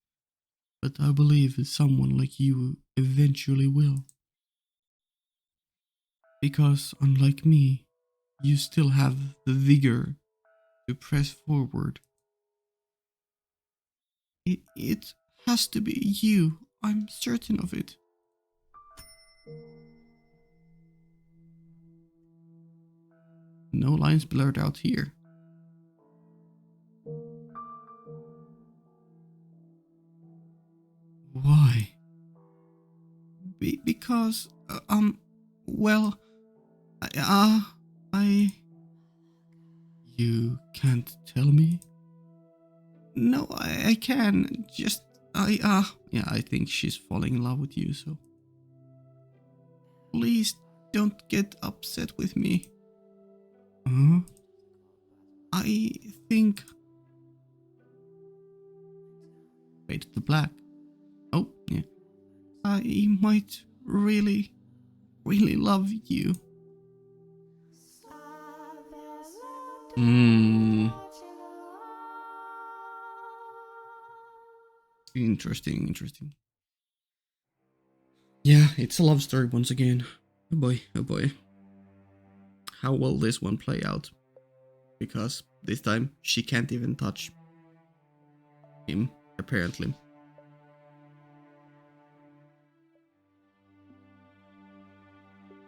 but I believe someone like you eventually will. Because unlike me, you still have the vigor to press forward. It has to be you, I'm certain of it. No lines blurred out here. Why? Because, well, I... You can't tell me? No, I can, just, yeah, I think she's falling in love with you, so... Please don't get upset with me. Huh? I think... Fade to black. Oh, yeah. I might really, really love you. Interesting. Yeah, it's a love story once again. Oh boy, oh boy. How will this one play out? Because this time she can't even touch him, apparently.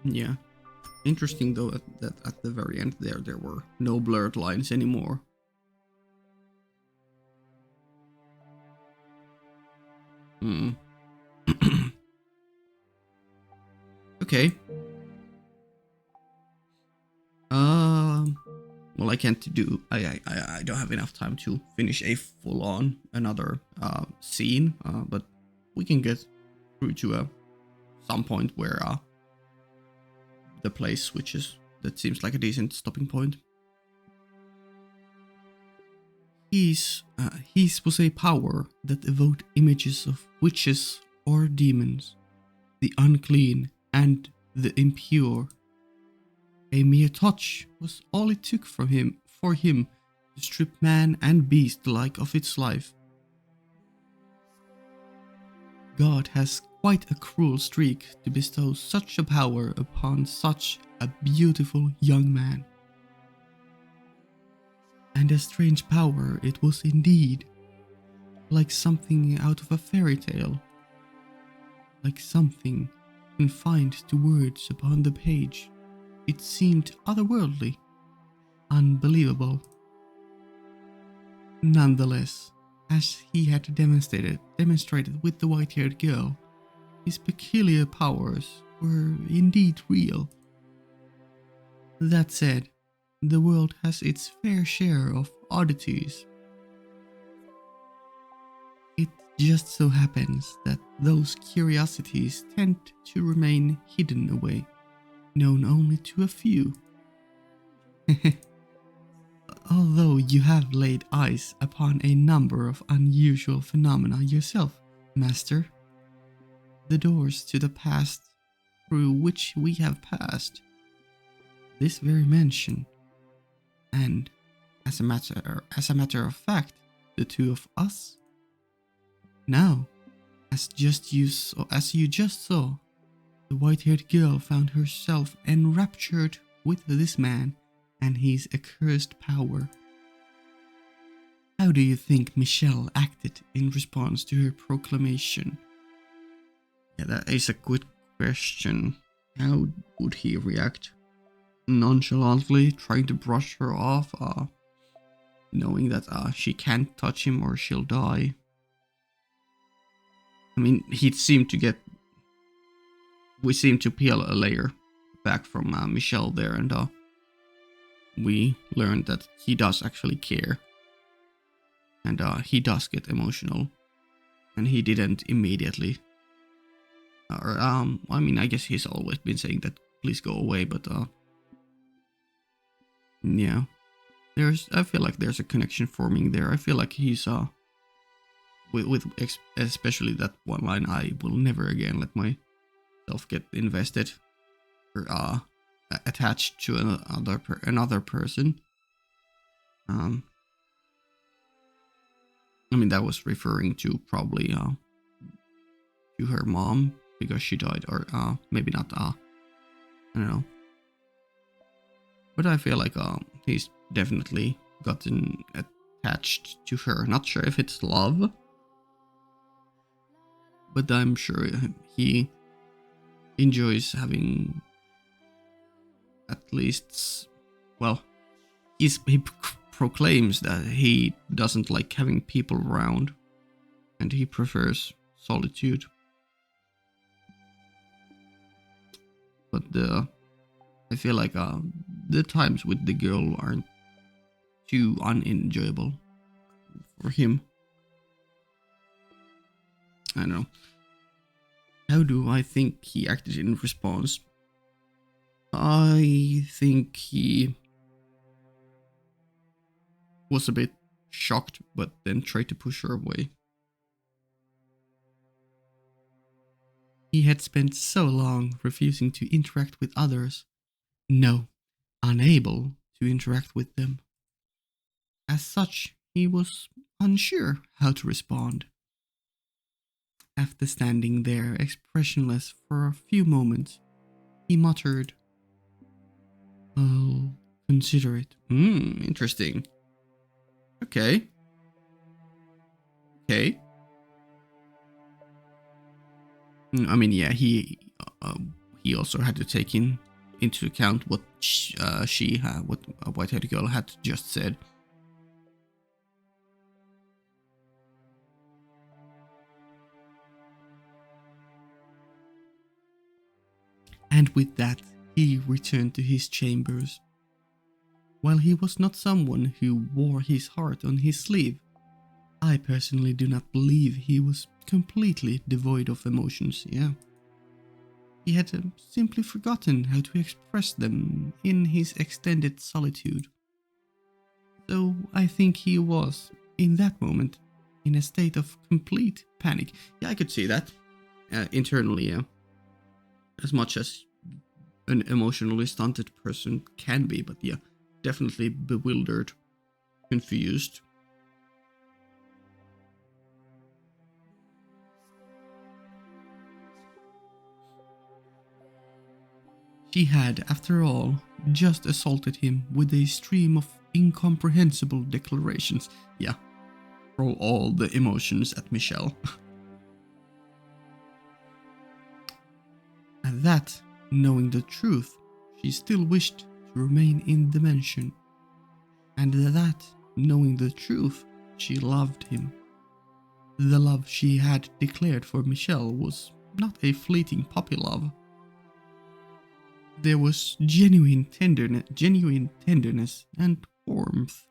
Yeah. Interesting though that at the very end there were no blurred lines anymore. Okay. Well, I can't do. I don't have enough time to finish a full-on another scene. But we can get through to some point where the place switches. That seems like a decent stopping point. His was a power that evoked images of witches or demons, the unclean and the impure. A mere touch was all it took for him to strip man and beast alike of its life. God has quite a cruel streak to bestow such a power upon such a beautiful young man. And a strange power it was indeed, like something out of a fairy tale, like something confined to words upon the page. It seemed otherworldly, unbelievable. Nonetheless, as he had demonstrated with the white-haired girl, his peculiar powers were indeed real. That said, the world has its fair share of oddities. It just so happens that those curiosities tend to remain hidden away, known only to a few. Although you have laid eyes upon a number of unusual phenomena yourself, Master, the doors to the past through which we have passed, this very mansion, and as a matter of fact, the two of us. Now, as you just saw, the white-haired girl found herself enraptured with this man and his accursed power. How do you think Michel acted in response to her proclamation? Yeah, that is a good question. How would he react? Nonchalantly, trying to brush her off, knowing that she can't touch him or she'll die. I mean, we seem to peel a layer back from Michel there, and we learned that he does actually care. And he does get emotional. And he didn't immediately. I mean, I guess he's always been saying that, please go away, but yeah. I feel like there's a connection forming there. I feel like he's, with especially that one line, I will never again let myself get invested or attached to another person. I mean, that was referring to probably to her mom because she died, or maybe not. I don't know. But I feel like he's definitely gotten attached to her. Not sure if it's love, but I'm sure he enjoys having at least, well, he proclaims that he doesn't like having people around and he prefers solitude. But I feel like the times with the girl aren't too unenjoyable for him. I don't know. How do I think he acted in response? I think he was a bit shocked, but then tried to push her away. He had spent so long refusing to interact with others. No, unable to interact with them. As such, he was unsure how to respond. After standing there expressionless for a few moments, he muttered, "I'll consider it." Interesting. Okay. I mean, yeah, he also had to take into account what what a white-haired girl had just said. And with that, he returned to his chambers. While he was not someone who wore his heart on his sleeve, I personally do not believe he was completely devoid of emotions, yeah. He had simply forgotten how to express them in his extended solitude. So I think he was, in that moment, in a state of complete panic. Yeah, I could see that internally, yeah. As much as an emotionally stunted person can be, but yeah, definitely bewildered, confused. She had, after all, just assaulted him with a stream of incomprehensible declarations. Yeah, throw all the emotions at Michel. And that, knowing the truth, she still wished to remain in the mansion. And that, knowing the truth, she loved him. The love she had declared for Michel was not a fleeting puppy love. There was genuine tenderness and warmth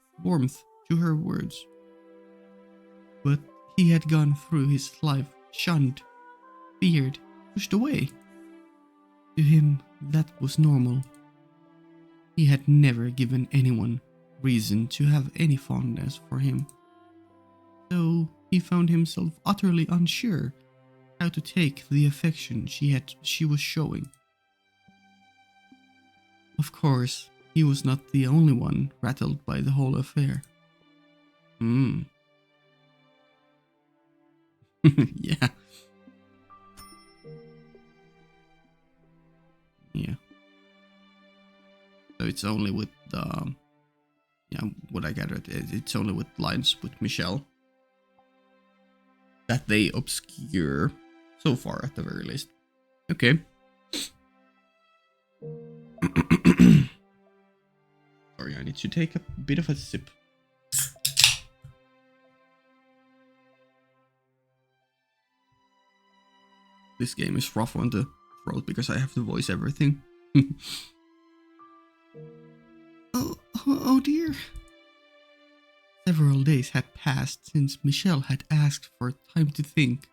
to her words. But he had gone through his life shunned, feared, pushed away. To him, that was normal. He had never given anyone reason to have any fondness for him. So he found himself utterly unsure how to take the affection she was showing. Of course, he was not the only one rattled by the whole affair. Yeah. Yeah. it's only with yeah, what I gathered, it's only with lines with Michel that they obscure so far, at the very least. Okay. Sorry, I need to take a bit of a sip. This game is rough on the throat because I have to voice everything. Oh dear. Several days had passed since Michel had asked for time to think.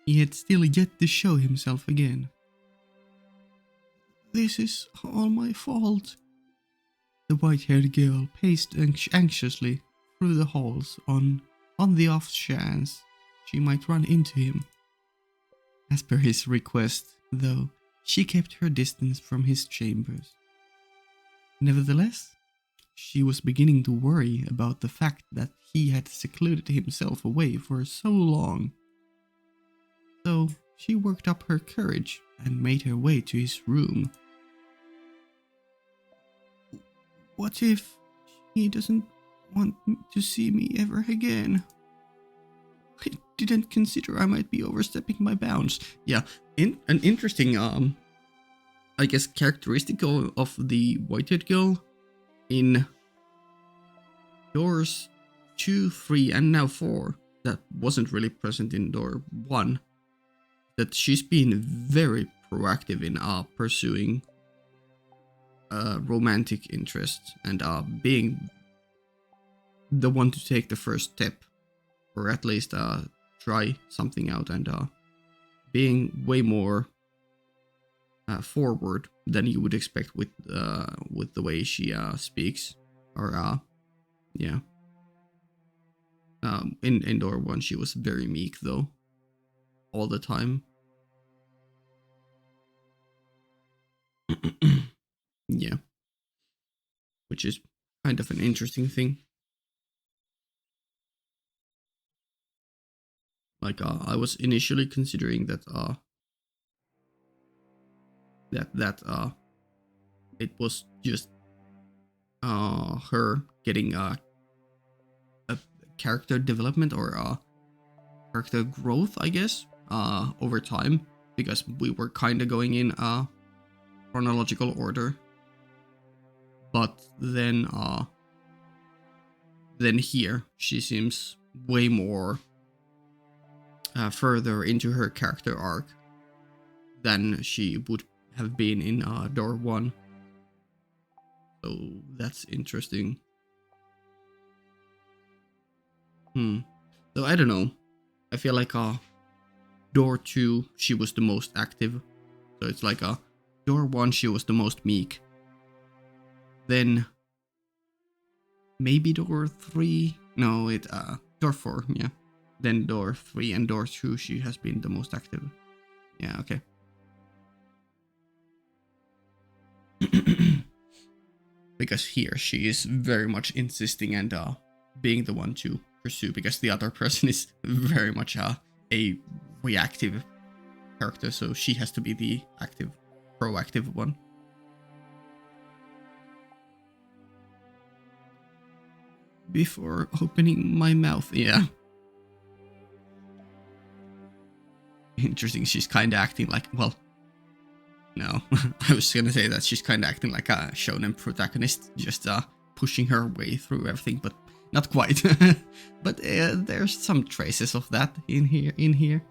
He had still yet to show himself again. This is all my fault. The white-haired girl paced anxiously through the halls on the off chance she might run into him. As per his request, though, she kept her distance from his chambers. Nevertheless, she was beginning to worry about the fact that he had secluded himself away for so long. So she worked up her courage and made her way to his room. What if he doesn't want to see me ever again? I didn't consider I might be overstepping my bounds. Yeah, an interesting, I guess, characteristic of the white-haired girl in doors 2, 3, and now 4 that wasn't really present in door 1. That she's been very proactive in pursuing romantic interests and being the one to take the first step, or at least try something out, and being way more forward than you would expect with the way she speaks, or yeah. In door 1 she was very meek though, all the time. Yeah, which is kind of an interesting thing. Like I was initially considering that it was just her getting a character development or character growth, I guess, over time, because we were kind of going in chronological order. But then here she seems way more further into her character arc than she would have been in door 1. So that's interesting. So I don't know. I feel like door 2 she was the most active. So it's like door 1 she was the most meek. Then maybe door 3. No, door 4, yeah. Then door 3 and door 2 she has been the most active. Yeah, okay. Because here she is very much insisting and being the one to pursue, because the other person is very much a reactive character, so she has to be the active, proactive one. Before opening my mouth, yeah. Interesting, she's kind of acting like, well, no, I was gonna say that she's kind of acting like a shonen protagonist, just pushing her way through everything, but not quite. But there's some traces of that in here.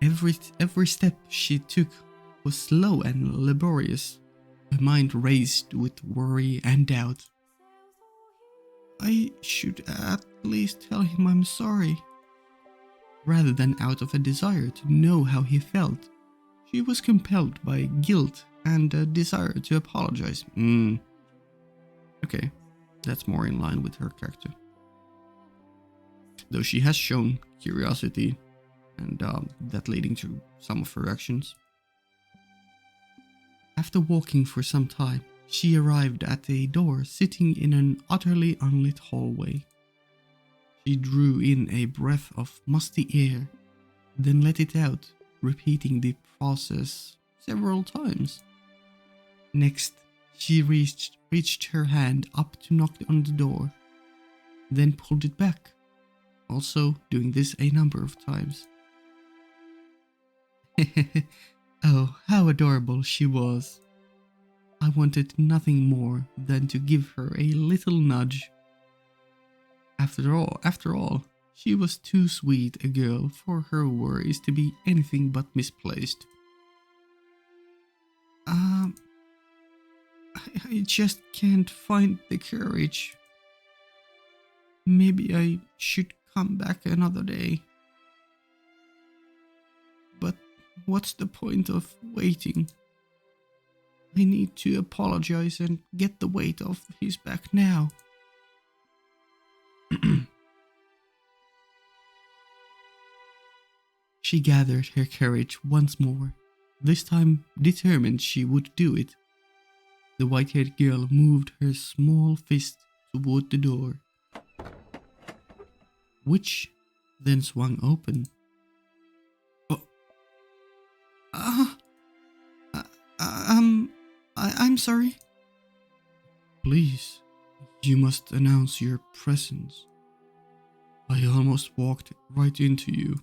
Every step she took was slow and laborious, her mind raced with worry and doubt. I should at least tell him I'm sorry. Rather than out of a desire to know how he felt, she was compelled by guilt and a desire to apologize. Okay, that's more in line with her character. Though she has shown curiosity, and that leading to some of her actions. After walking for some time, she arrived at a door sitting in an utterly unlit hallway. She drew in a breath of musty air, then let it out, repeating the process several times. Next, she reached her hand up to knock on the door, then pulled it back, also doing this a number of times. Oh, how adorable she was. I wanted nothing more than to give her a little nudge. After all, she was too sweet a girl for her worries to be anything but misplaced. I just can't find the courage. Maybe I should come back another day. But what's the point of waiting? I need to apologize and get the weight off his back now. She gathered her courage once more, this time determined she would do it. The white-haired girl moved her small fist toward the door, which then swung open. Oh, I'm sorry. Please, you must announce your presence. I almost walked right into you.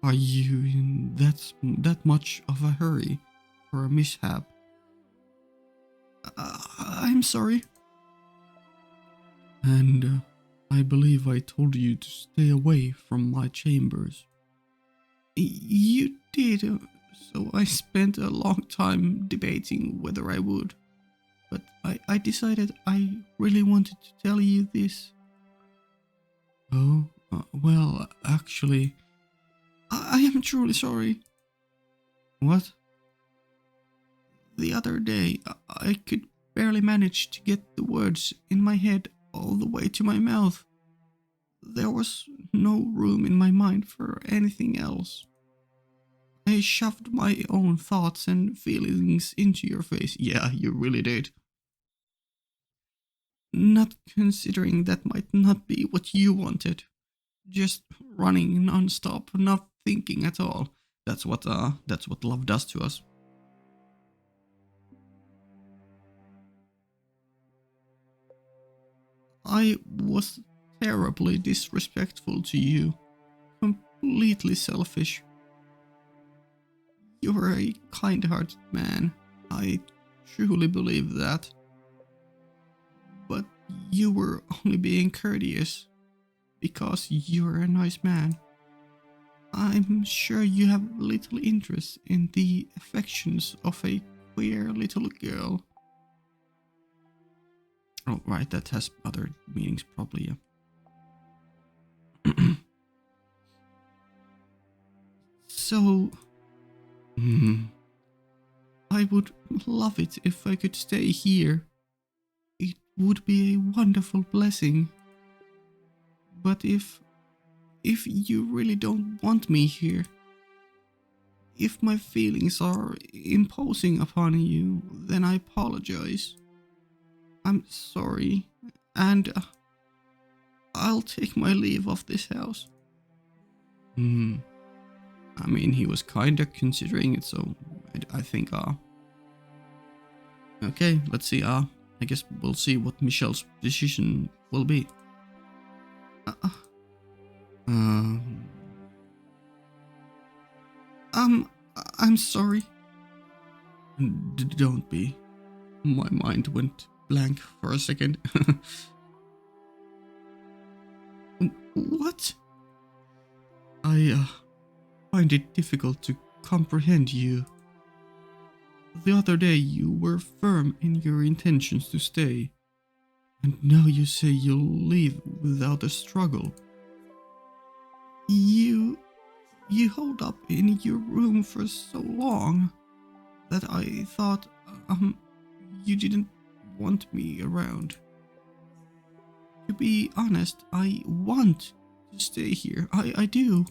Are you in that much of a hurry for a mishap? I'm sorry. And I believe I told you to stay away from my chambers. You did, so I spent a long time debating whether I would. But I decided I really wanted to tell you this. Oh, well, actually, I am truly sorry. What? The other day, I could barely manage to get the words in my head all the way to my mouth. There was no room in my mind for anything else. I shoved my own thoughts and feelings into your face. Yeah, you really did. Not considering that might not be what you wanted. Just running non-stop, not thinking at all. That's what love does to us. I was terribly disrespectful to you. Completely selfish. You're a kind-hearted man. I truly believe that. But you were only being courteous because you're a nice man. I'm sure you have little interest in the affections of a queer little girl. Oh, right, that has other meanings probably, yeah. So, I would love it if I could stay here. It would be a wonderful blessing. But if you really don't want me here, if my feelings are imposing upon you, then I apologize. I'm sorry, and I'll take my leave of this house. I mean, he was kinda considering it, so I think, okay, let's see, I guess we'll see what Michel's decision will be. I'm sorry. Don't be. My mind went blank for a second. What? I find it difficult to comprehend you. The other day you were firm in your intentions to stay, and now you say you'll leave without a struggle. You holed up in your room for so long that I thought, you didn't want me around. To be honest, I want to stay here. I do.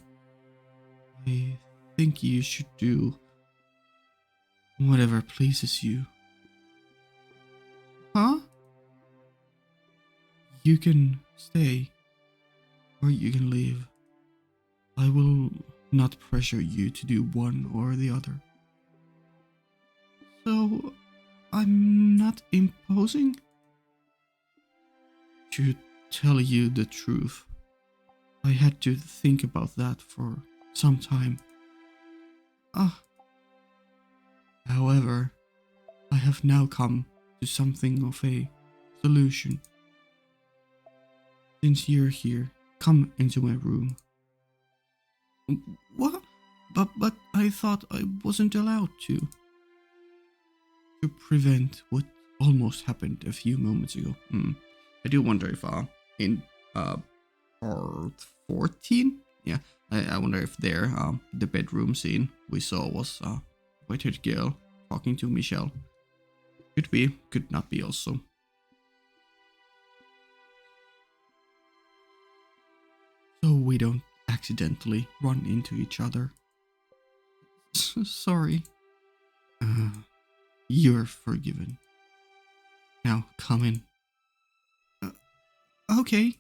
I think you should do whatever pleases you. Huh? You can stay, or you can leave. I will not pressure you to do one or the other. So, I'm not imposing. To tell you the truth, I had to think about that for some time. Ah, however, I have now come to something of a solution. Since you're here, come into my room. What? But I thought I wasn't allowed to. To prevent what almost happened a few moments ago. I do wonder if in part 14, yeah, I wonder if there the bedroom scene we saw was white-haired girl talking to Michel. Could be, could not be also. So we don't accidentally run into each other. Sorry. You're forgiven. Now come in. Okay.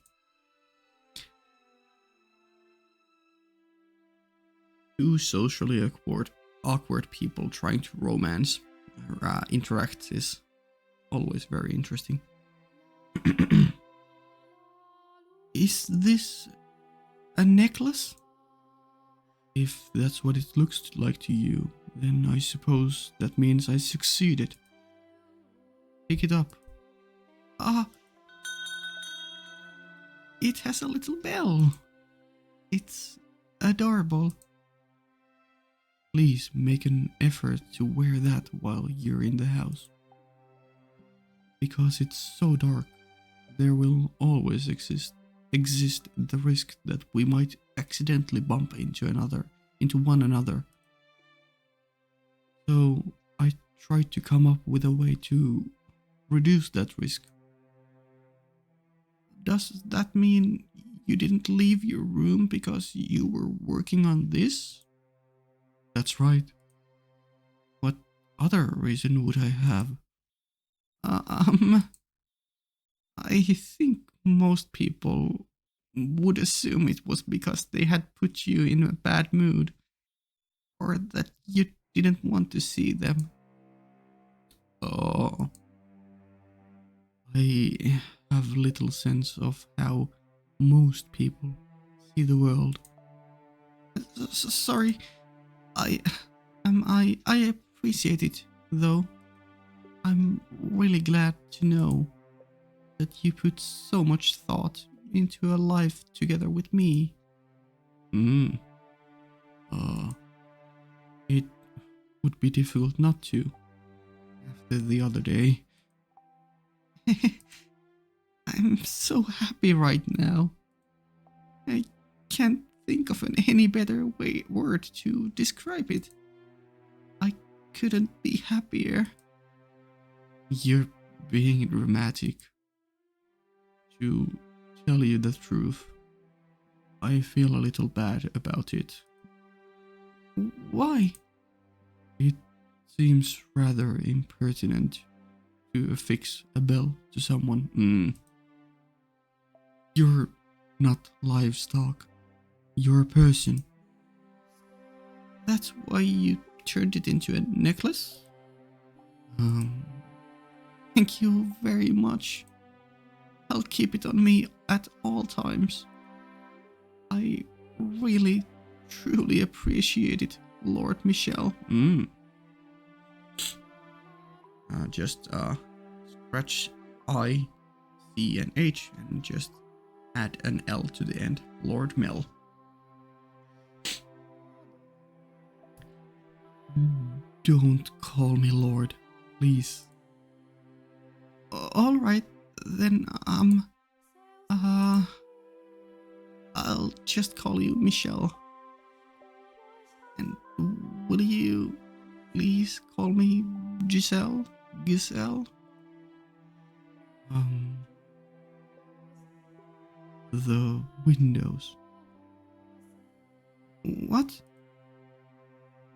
Two socially awkward people trying to romance or interact is always very interesting. Is this a necklace? If that's what it looks like to you, then I suppose that means I succeeded. Pick it up. It has a little bell. It's adorable. Please make an effort to wear that while you're in the house. Because it's so dark, there will always exist the risk that we might accidentally bump into one another. So I tried to come up with a way to reduce that risk. Does that mean you didn't leave your room because you were working on this? That's right. What other reason would I have? I think most people would assume it was because they had put you in a bad mood, or that you didn't want to see them. Oh, I have little sense of how most people see the world. Sorry, I appreciate it, though. I'm really glad to know that you put so much thought into a life together with me. It would be difficult not to, after the other day. I'm so happy right now. I can't think of any better word to describe it. I couldn't be happier. You're being dramatic. To tell you the truth, I feel a little bad about it. Why? It seems rather impertinent to affix a bell to someone. You're not livestock. You're a person. That's why you turned it into a necklace? Thank you very much. I'll keep it on me at all times. I really, truly appreciate it, Lord Michel. Just scratch I, C, and H, and just add an L to the end. Lord Mel. Don't call me Lord, please. All right, then I'll just call you Michel. And will you please call me Giselle? Giselle? The windows. What?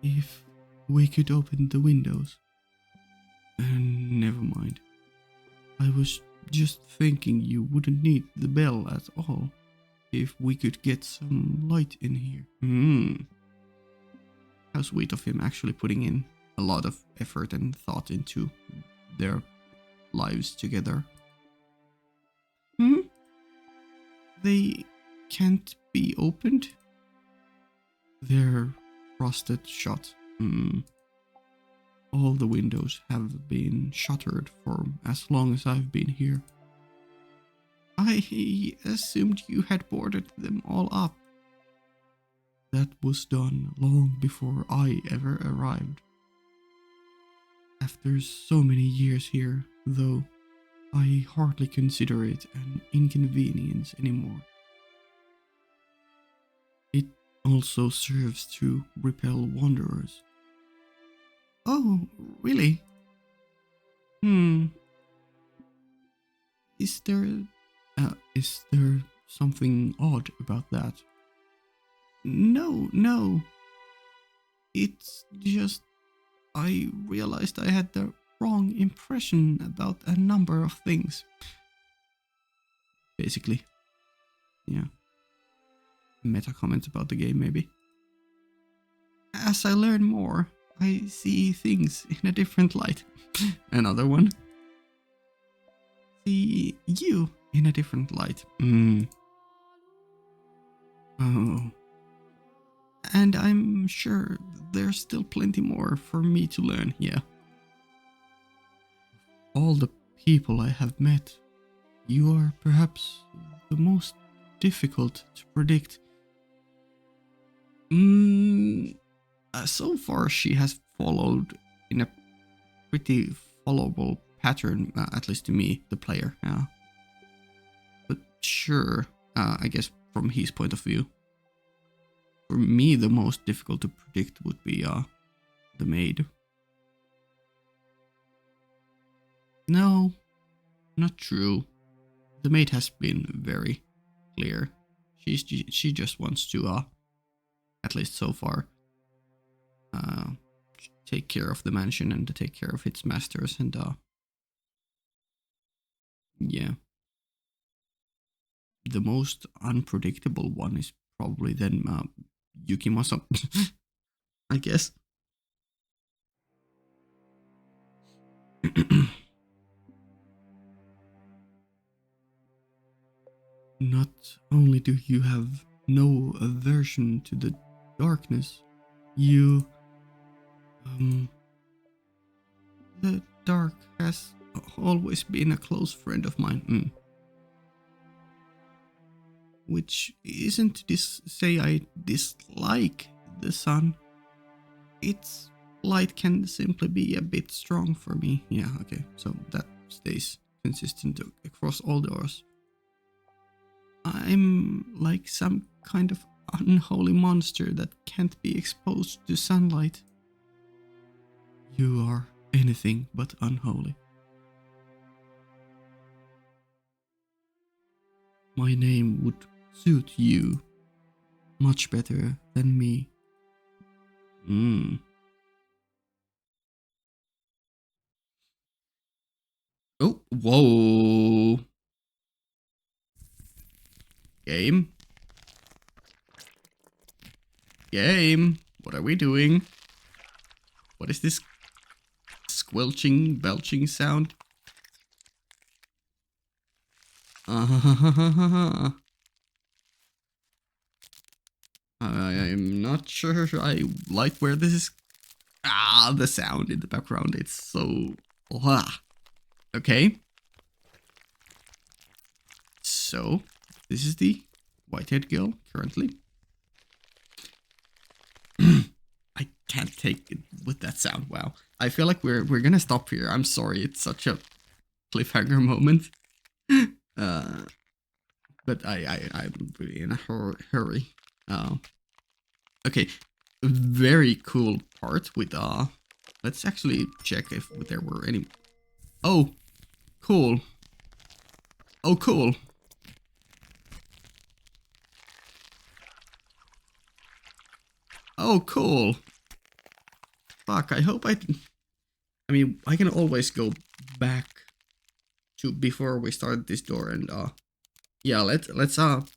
If we could open the windows. Never mind. I was just thinking you wouldn't need the bell at all if we could get some light in here. How sweet of him, actually putting in a lot of effort and thought into their lives together. Hmm? They can't be opened? They're rusted shut. All the windows have been shuttered for as long as I've been here. I assumed you had boarded them all up. That was done long before I ever arrived. After so many years here, though, I hardly consider it an inconvenience anymore. It also serves to repel wanderers. Oh, really? Is there something odd about that? No. It's just I realized I had the wrong impression about a number of things. Basically. Yeah. Meta comments about the game, maybe. As I learn more, I see things in a different light. Another one. See you in a different light. Oh. And I'm sure there's still plenty more for me to learn, yeah. All the people I have met, you are perhaps the most difficult to predict. So far she has followed in a pretty followable pattern, at least to me, the player. Yeah. But sure, I guess from his point of view. For me, the most difficult to predict would be the maid. No, not true. The maid has been very clear. She just wants to, at least so far, take care of the mansion and take care of its masters and yeah. The most unpredictable one is probably then Yukimasa, I guess. Not only do you have no aversion to the darkness, you... the dark has always been a close friend of mine. Which isn't to say I dislike the sun. Its light can simply be a bit strong for me. Yeah, okay, so that stays consistent across all doors. I'm like some kind of unholy monster that can't be exposed to sunlight. You are anything but unholy. My name would suit you much better than me. Oh, whoa. Game? Game? What are we doing? What is this squelching, belching sound? I'm not sure I like where this is. The sound in the background. It's so... Okay. So, this is the white-haired girl currently. I can't take it with that sound. Wow. I feel like we're gonna stop here. I'm sorry. It's such a cliffhanger moment. But I'm really in a hurry. Okay. A very cool part with let's actually check if there were any. Oh, cool. Oh, cool. Oh, cool. Fuck, I hope I mean, I can always go back to before we start this door and yeah, let's that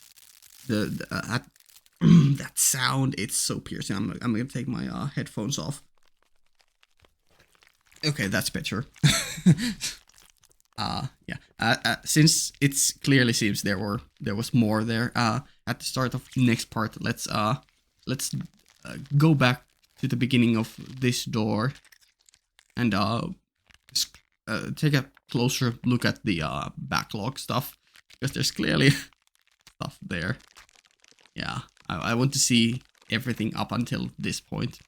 sound, it's so piercing. I'm gonna take my headphones off. Okay, that's better. Yeah. Since it's clearly seems there was more there. At the start of next part, let's go back to the beginning of this door and take a closer look at the backlog stuff, because there's clearly stuff there. Yeah, I want to see everything up until this point.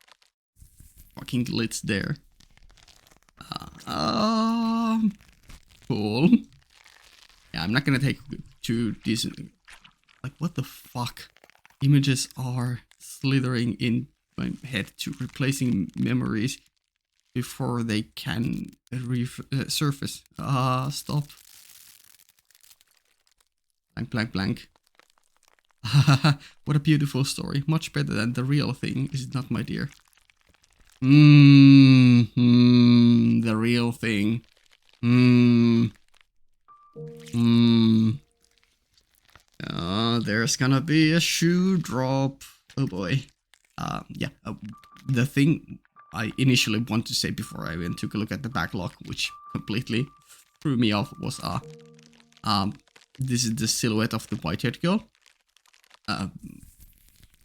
Fucking glitz there. Cool. Yeah, I'm not gonna take too decent. Like, what the fuck? Images are slithering in my head to replacing memories before they can surface. Stop. Blank, blank, blank. What a beautiful story. Much better than the real thing, is it not, my dear? The real thing. There's gonna be a shoe drop. Oh boy. Yeah. The thing I initially want to say before I even took a look at the backlog, which completely threw me off, was this is the silhouette of the white-haired girl.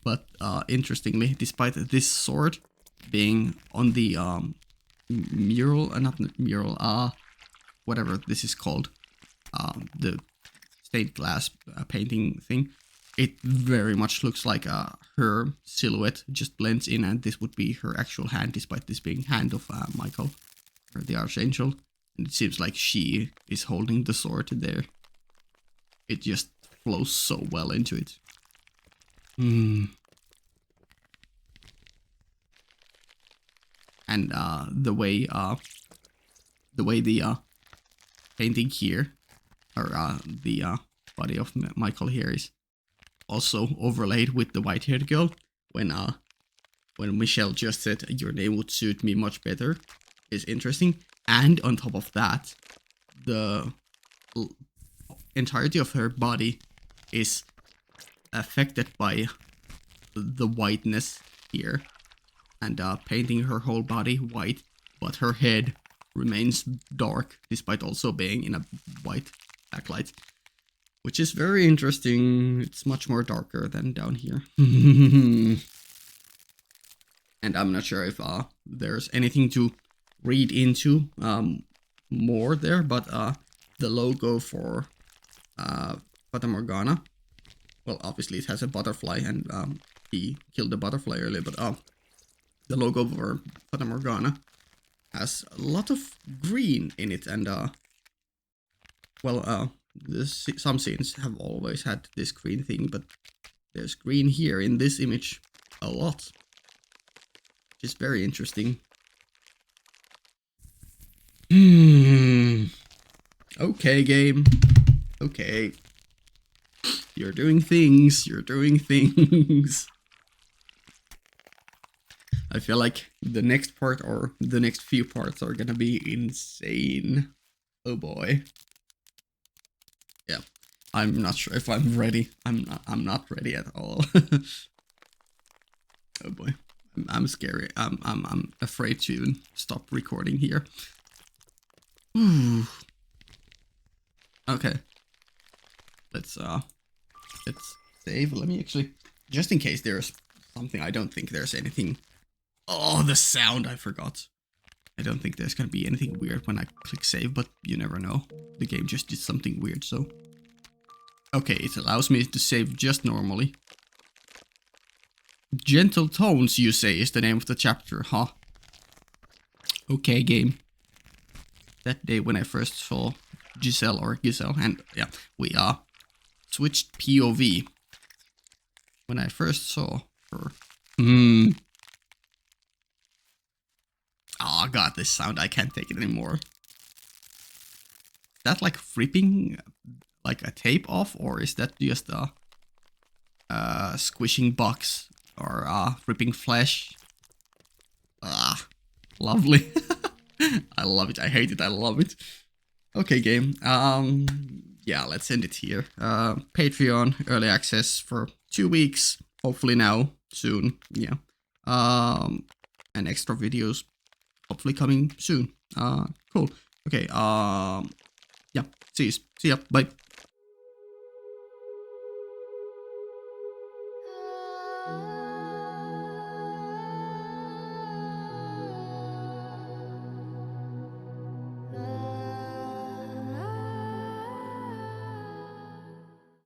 But interestingly, despite this sword being on the mural, not mural, whatever this is called, the stained glass painting thing, it very much looks like her silhouette just blends in, and this would be her actual hand, despite this being hand of Michael, or the Archangel. And it seems like she is holding the sword there. It just flows so well into it. And the way the painting here, or the body of Michael here, is also overlaid with the white-haired girl. When Michel just said your name would suit me much better, is interesting. And on top of that, the entirety of her body is affected by the whiteness here, and painting her whole body white, but her head remains dark despite also being in a white backlight, which is very interesting. It's much more darker than down here. And I'm not sure if there's anything to read into more there, but the logo for Fata Morgana, well, obviously it has a butterfly, and he killed the butterfly earlier, but the logo for Fata Morgana has a lot of green in it, and some scenes have always had this green thing, but there's green here in this image a lot, which is very interesting. Okay, game. Okay. You're doing things. I feel like the next part, or the next few parts, are gonna be insane. Oh boy. Yeah. I'm not sure if I'm ready. I'm not ready at all. Oh boy. I'm scary. I'm afraid to even stop recording here. Okay. Let's save. Let me actually, just in case there's something. I don't think there's anything. Oh, the sound, I forgot. I don't think there's gonna be anything weird when I click save, but you never know. The game just did something weird, so. Okay, it allows me to save just normally. Gentle Tones, you say, is the name of the chapter, huh? Okay, game. That day when I first saw Giselle, and yeah, we switched POV. When I first saw her. Oh god, this sound, I can't take it anymore. Is that like ripping like a tape off, or is that just a squishing box, or ripping flesh? Lovely. I love it. I hate it. I love it. Okay, game. Yeah, let's end it here. Patreon early access for 2 weeks. Hopefully now, soon. Yeah. And extra videos hopefully coming soon. Cool. Okay, yeah, see ya, bye.